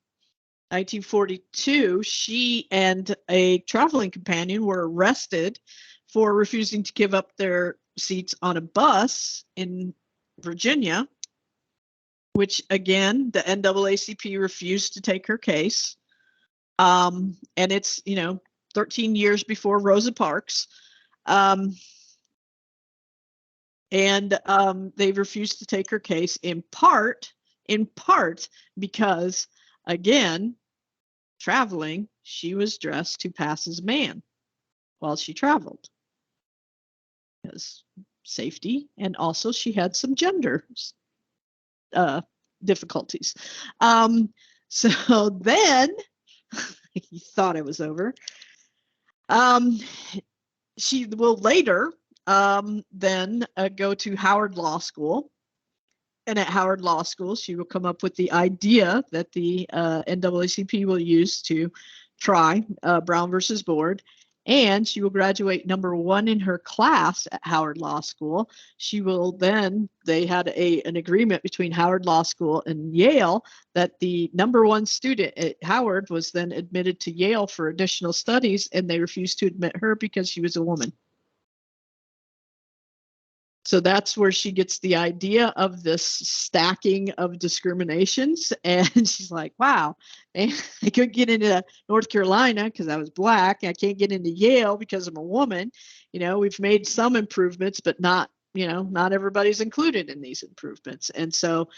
she and a traveling companion were arrested for refusing to give up their seats on a bus in Virginia, which again, the NAACP refused to take her case. And it's, you know, 13 years before Rosa Parks. And they refused to take her case in part because, again, traveling, she was dressed to pass as a man while she traveled. Because safety, and also she had some gender difficulties. So then he thought it was over. She will later then go to Howard Law School. And at Howard Law School, she will come up with the idea that the NAACP will use to try Brown versus Board. and she will graduate number 1 in her class at Howard Law School. She will then, they had an agreement between Howard Law School and Yale that the number 1 student at Howard was then admitted to Yale for additional studies, and they refused to admit her because she was a woman. So that's where she gets the idea of this stacking of discriminations. And she's like, wow, man, I couldn't get into North Carolina because I was Black. I can't get into Yale because I'm a woman. We've made some improvements, but not everybody's included in these improvements. And so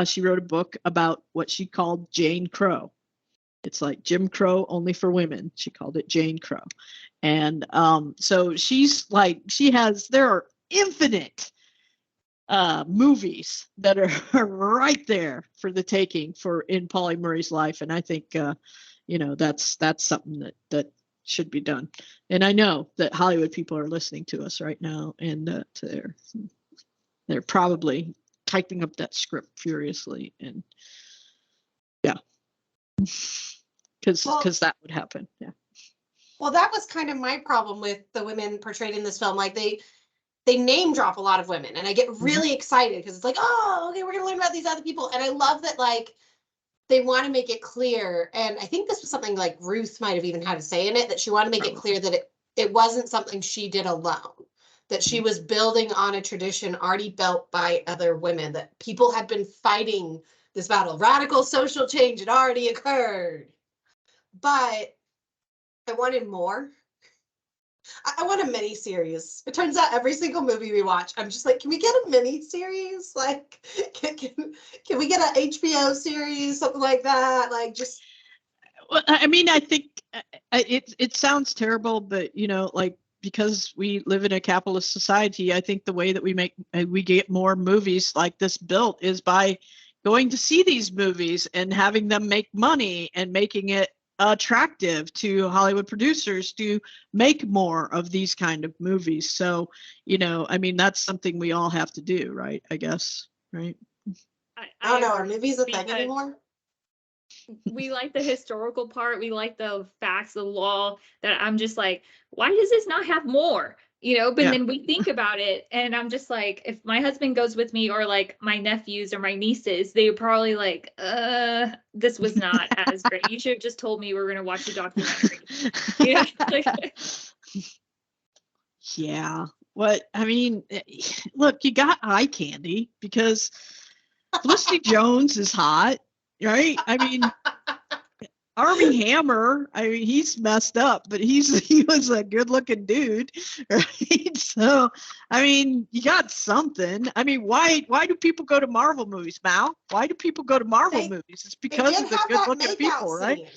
she wrote a book about what she called Jane Crow. It's like Jim Crow only for women. She called it Jane Crow. And so she's like, there are infinite movies that are right there for the taking in Pauli Murray's life. And I think, that's something that should be done. And I know that Hollywood people are listening to us right now, and they're probably typing up that script furiously. And yeah, because that would happen. Yeah. Well, that was kind of my problem with the women portrayed in this film. Like they name drop a lot of women, and I get really excited because it's like, oh, okay, we're gonna learn about these other people. And I love that, like, they want to make it clear. And I think this was something like Ruth might have even had to say in it, that she wanted to make it clear that it wasn't something she did alone, that she was building on a tradition already built by other women, that people had been fighting this battle. Radical social change had already occurred. But I wanted more. I want a mini series. It turns out every single movie we watch, I'm just like, can we get a mini series? Like, can we get an HBO series, something like that? Like, just. Well, I mean, I think it sounds terrible, but like, because we live in a capitalist society, I think the way that we get more movies like this built is by going to see these movies and having them make money and making it attractive to Hollywood producers to make more of these kind of movies. So, I mean, that's something we all have to do, right? I guess, right? I don't know. Are movies a thing anymore? We like the historical part. We like the facts, the law, that I'm just like, why does this not have more? But then we think about it, and I'm just like, if my husband goes with me, or like my nephews or my nieces, they would probably like, this was not as great. You should have just told me we were going to watch a documentary. Yeah. What, I mean, look, you got eye candy because Felicity Jones is hot, right? I mean, Armie Hammer, I mean, he's messed up, but he was a good looking dude, right? So, I mean, you got something. I mean, why do people go to Marvel movies, Mal? Why do people go to Marvel movies? It's because of the good looking people, right?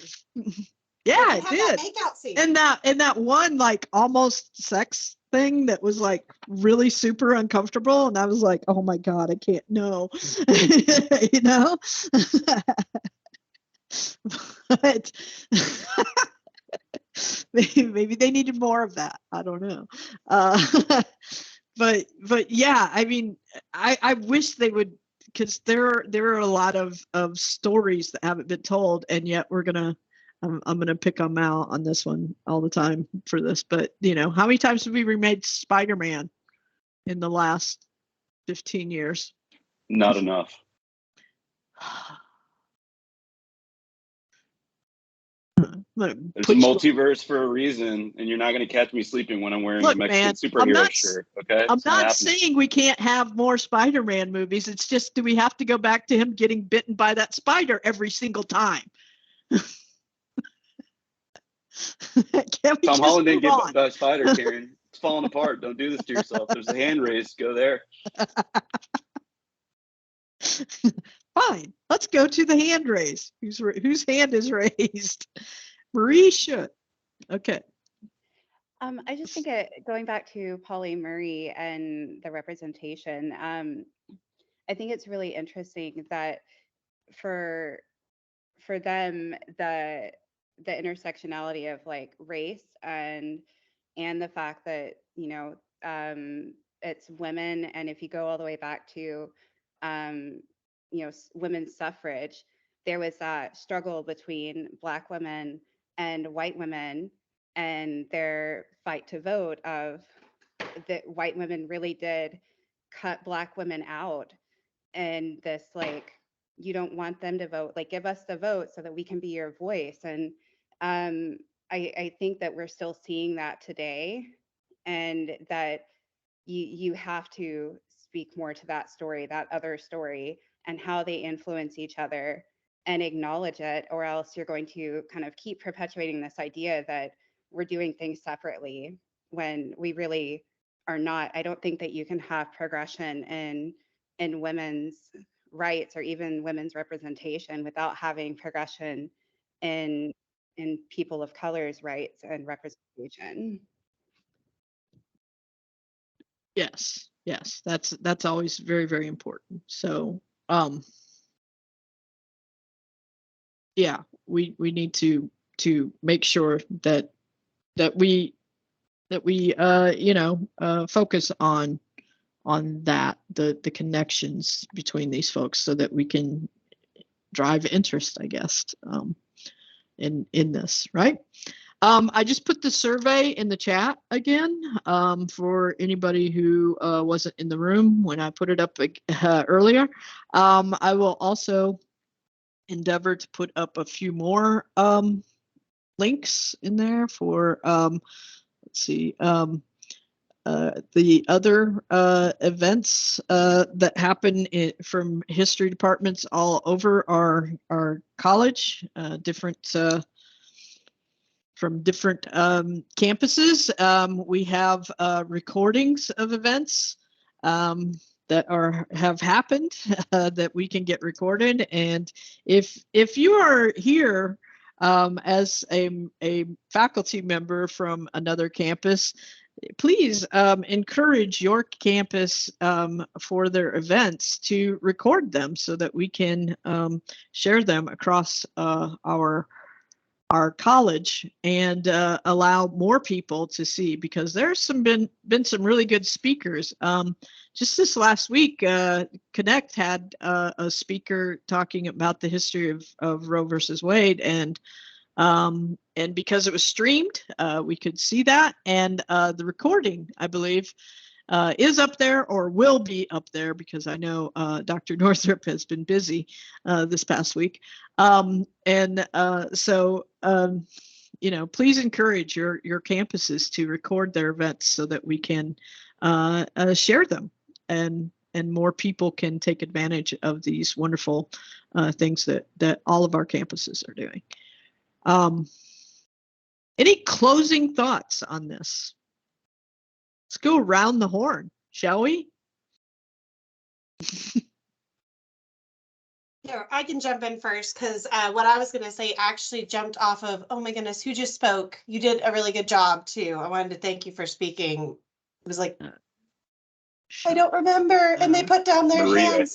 Yeah, it did. Makeout scene. And that one, like, almost sex thing that was like really super uncomfortable, and I was like, oh my god, I can't, no. But maybe they needed more of that. I don't know. But yeah, I mean, I wish they would, because there are a lot of stories that haven't been told, and yet I'm gonna pick on Mal on this one all the time for this. But how many times have we remade Spider-Man in the last 15 years? Not enough. There's a multiverse for a reason, and you're not going to catch me sleeping when I'm wearing a Mexican superhero shirt. Okay, I'm not saying we can't have more Spider-Man movies. It's just, do we have to go back to him getting bitten by that spider every single time? Tom Holland didn't get bit by a spider, Karen. It's falling apart. Don't do this to yourself. There's a hand raised. Go there. Fine. Let's go to the hand raise. Whose hand is raised? Marie should. Okay. I just think going back to Pauli Murray and the representation, I think it's really interesting that for them, the intersectionality of like race and the fact that it's women, and if you go all the way back to women's suffrage, there was that struggle between Black women and white women and their fight to vote of that white women really did cut Black women out, and this like, you don't want them to vote, like give us the vote so that we can be your voice. And I think that we're still seeing that today, and that you have to speak more to that story, that other story, and how they influence each other, and acknowledge it, or else you're going to kind of keep perpetuating this idea that we're doing things separately when we really are not. I don't think that you can have progression in women's rights or even women's representation without having progression in people of color's rights and representation. Yes, yes, that's always very, very important. So, yeah, we need to make sure that we focus on that, the connections between these folks, so that we can drive interest, I guess, in this, right? I just put the survey in the chat again, for anybody who wasn't in the room when I put it up earlier. I will also endeavor to put up a few more links in there for, let's see, the other events that happen from history departments all over our college, from different campuses. We have recordings of events that have happened that we can get recorded. And if you are here as a faculty member from another campus, please encourage your campus for their events to record them, so that we can share them across our college, and allow more people to see, because there's been some really good speakers. Just this last week, Connect had a speaker talking about the history of Roe versus Wade, and because it was streamed, we could see that, and the recording, I believe, is up there, or will be up there, because I know Dr. Northrup has been busy this past week. So please encourage your campuses to record their events, so that we can share them, and more people can take advantage of these wonderful things that all of our campuses are doing. Any closing thoughts on this? Let's go around the horn, shall we? Yeah, I can jump in first, because what I was going to say actually jumped off of, oh my goodness, who just spoke? You did a really good job too. I wanted to thank you for speaking. It was like, I don't remember. And they put down their Marie, hand.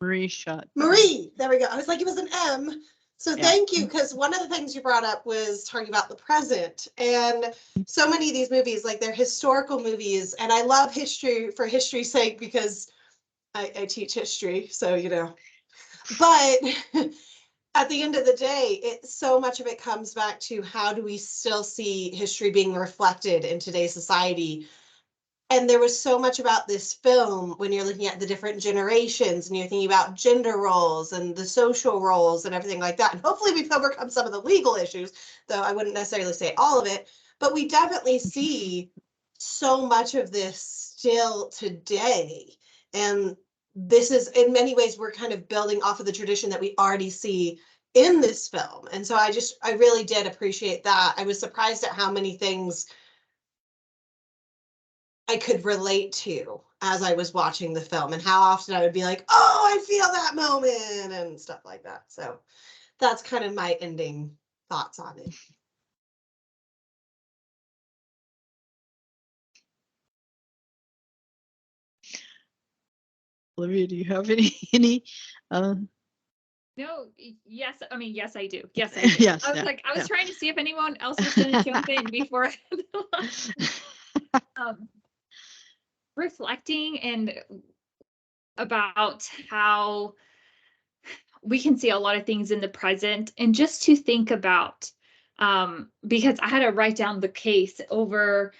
Marie Schott. Marie, there we go. I was like, it was an M. So Yeah. thank you, because one of the things you brought up was talking about the present, and so many of these movies, like they're historical movies, and I love history for history's sake, because I teach history, so but at the end of the day, so much of it comes back to, how do we still see history being reflected in today's society? And there was so much about this film, when you're looking at the different generations, and you're thinking about gender roles and the social roles and everything like that. And hopefully we've overcome some of the legal issues, though I wouldn't necessarily say all of it. But we definitely see so much of this still today. And this is, in many ways, we're kind of building off of the tradition that we already see in this film. And so I really did appreciate that. I was surprised at how many things I could relate to as I was watching the film, and how often I would be like, oh, I feel that moment and stuff like that. So that's kind of my ending thoughts on it. Olivia, do you have any No, yes, I mean, yes, I do. Yes, I do. Yes, I was yeah, was trying to see if anyone else was going to jump in before reflecting and about how we can see a lot of things in the present, and just to think about because I had to write down the case over.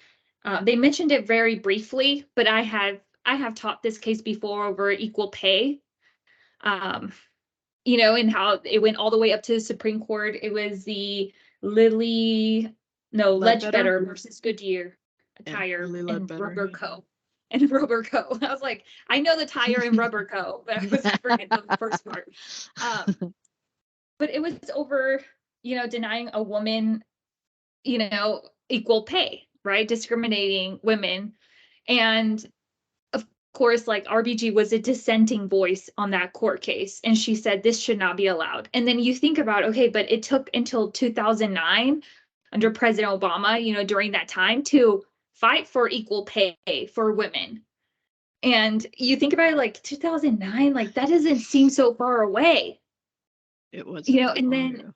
They mentioned it very briefly, but I have taught this case before over equal pay. You know, and how it went all the way up to the Supreme Court. It was the Ledbetter versus Goodyear tire and Rubber Co. And Rubber Co. I was like, I know the tire and Rubber Co., but I was forgetting the first part. But it was over, you know, denying a woman, you know, equal pay, right? Discriminating women. And of course, like RBG was a dissenting voice on that court case. And she said this should not be allowed. And then you think about, okay, but it took until 2009 under President Obama, you know, during that time to fight for equal pay for women. And you think about it, like 2009, like that doesn't seem so far away. It was, you know, and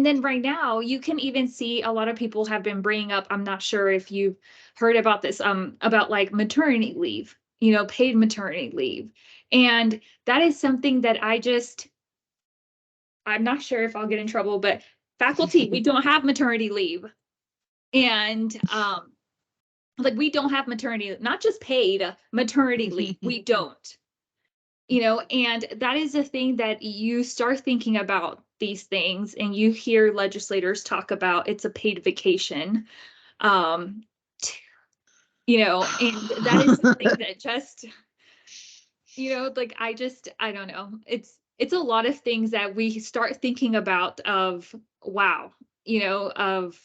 then right now you can even see a lot of people have been bringing up, I'm not sure if you've heard about this, about like maternity leave, you know, paid maternity leave. And that is something that I'm not sure if I'll get in trouble, but faculty, we don't have maternity leave. And like we don't have maternity, not just paid maternity leave, we don't. You know, and that is a thing that you start thinking about these things and you hear legislators talk about it's a paid vacation. You know, and that is something that just, you know, like I don't know. It's a lot of things that we start thinking about of, wow, you know, of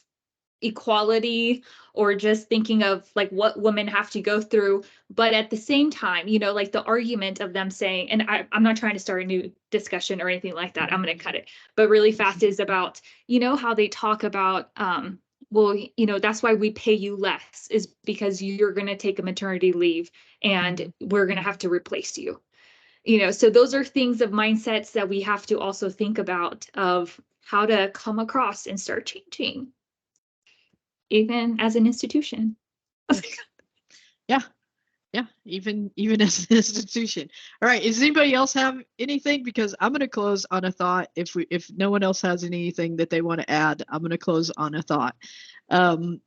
equality or just thinking of like what women have to go through. But at the same time, you know, like the argument of them saying, and I'm not trying to start a new discussion or anything like that, I'm going to cut it, but really fast is about, you know, how they talk about, well, you know, that's why we pay you less is because you're going to take a maternity leave and we're going to have to replace you. You know, so those are things of mindsets that we have to also think about of how to come across and start changing. Even as an institution. Yeah, even as an institution. All right, does anybody else have anything? Because I'm going to close on a thought. If no one else has anything that they want to add, I'm going to close on a thought. And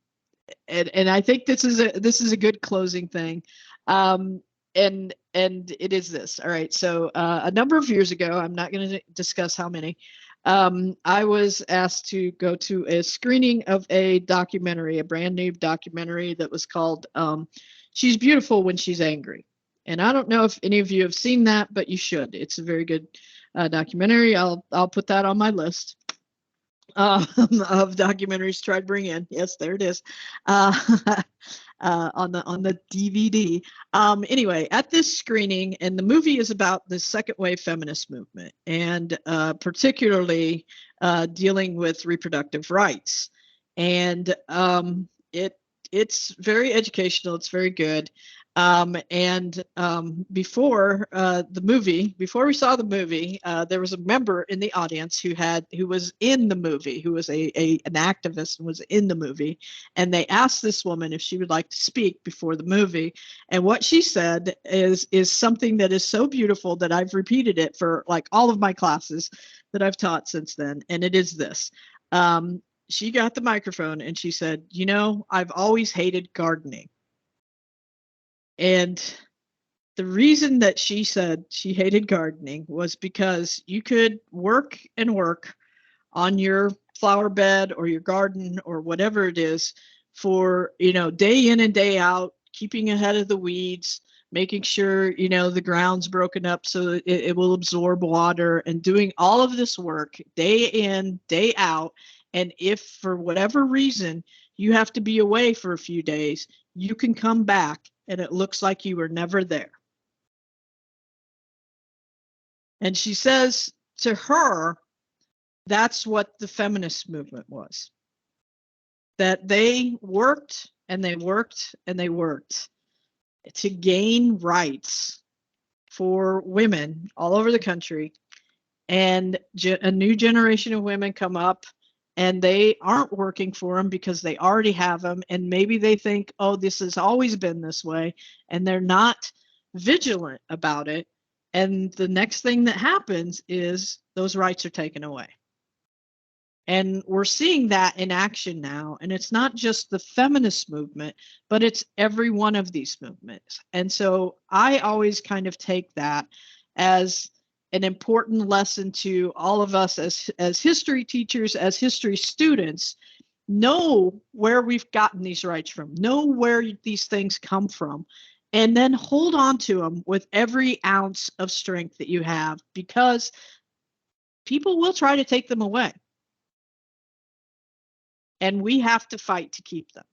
I think this is a good closing thing. And it is this. All right, so a number of years ago, I'm not going to discuss how many. I was asked to go to a screening of a documentary, a brand new documentary that was called She's Beautiful When She's Angry. And I don't know if any of you have seen that, but you should. It's a very good documentary. I'll put that on my list of documentaries to try to bring in. Yes, there it is. On the DVD. Anyway, at this screening, and the movie is about the second wave feminist movement, and particularly dealing with reproductive rights. And it's very educational. It's very good. Before we saw the movie, there was a member in the audience who was in the movie, who was an activist and was in the movie. And they asked this woman if she would like to speak before the movie. And what she said is something that is so beautiful that I've repeated it for like all of my classes that I've taught since then. And it is this. She got the microphone and she said, you know, I've always hated gardening. And the reason that she said she hated gardening was because you could work and work on your flower bed or your garden or whatever it is for, you know, day in and day out, keeping ahead of the weeds, making sure, you know, the ground's broken up so it will absorb water, and doing all of this work day in, day out. And if for whatever reason you have to be away for a few days, you can come back and it looks like you were never there. And she says to her, that's what the feminist movement was. That they worked and they worked and they worked to gain rights for women all over the country. And a new generation of women come up and they aren't working for them because they already have them. And maybe they think, oh, this has always been this way. And they're not vigilant about it. And the next thing that happens is those rights are taken away. And we're seeing that in action now. And it's not just the feminist movement, but it's every one of these movements. And so I always kind of take that as an important lesson to all of us as history teachers, as history students. Know where we've gotten these rights from, know where these things come from, and then hold on to them with every ounce of strength that you have, because people will try to take them away. And we have to fight to keep them.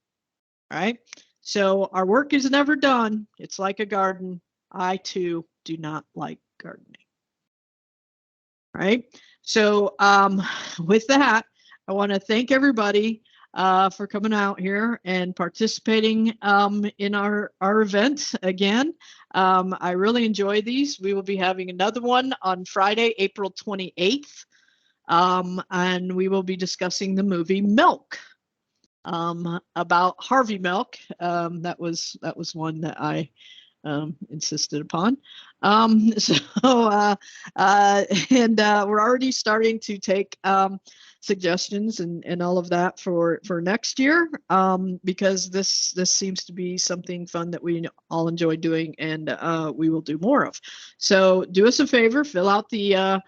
All right. So our work is never done. It's like a garden. I too do not like gardening. All right. So with that, I want to thank everybody for coming out here and participating in our event again. I really enjoy these. We will be having another one on Friday, April 28th. And we will be discussing the movie Milk, about Harvey Milk. That was one that I insisted upon. And we're already starting to take suggestions and all of that for next year, because this seems to be something fun that we all enjoy doing, and we will do more of. So do us a favor, fill out the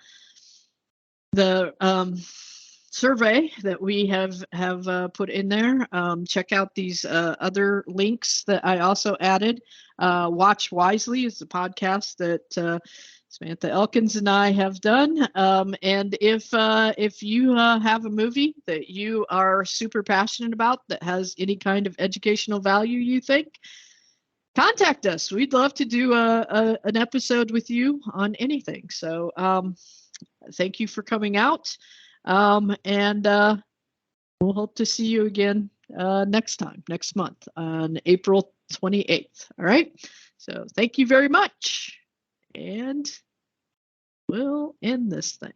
survey that we have put in there. Check out these other links that I also added. Watch Wisely is the podcast that Samantha Elkins and I have done. And if you have a movie that you are super passionate about that has any kind of educational value, you think, contact us. We'd love to do an episode with you on anything. So thank you for coming out. And we'll hope to see you again next month on April 28th. All right. So thank you very much. And we'll end this thing.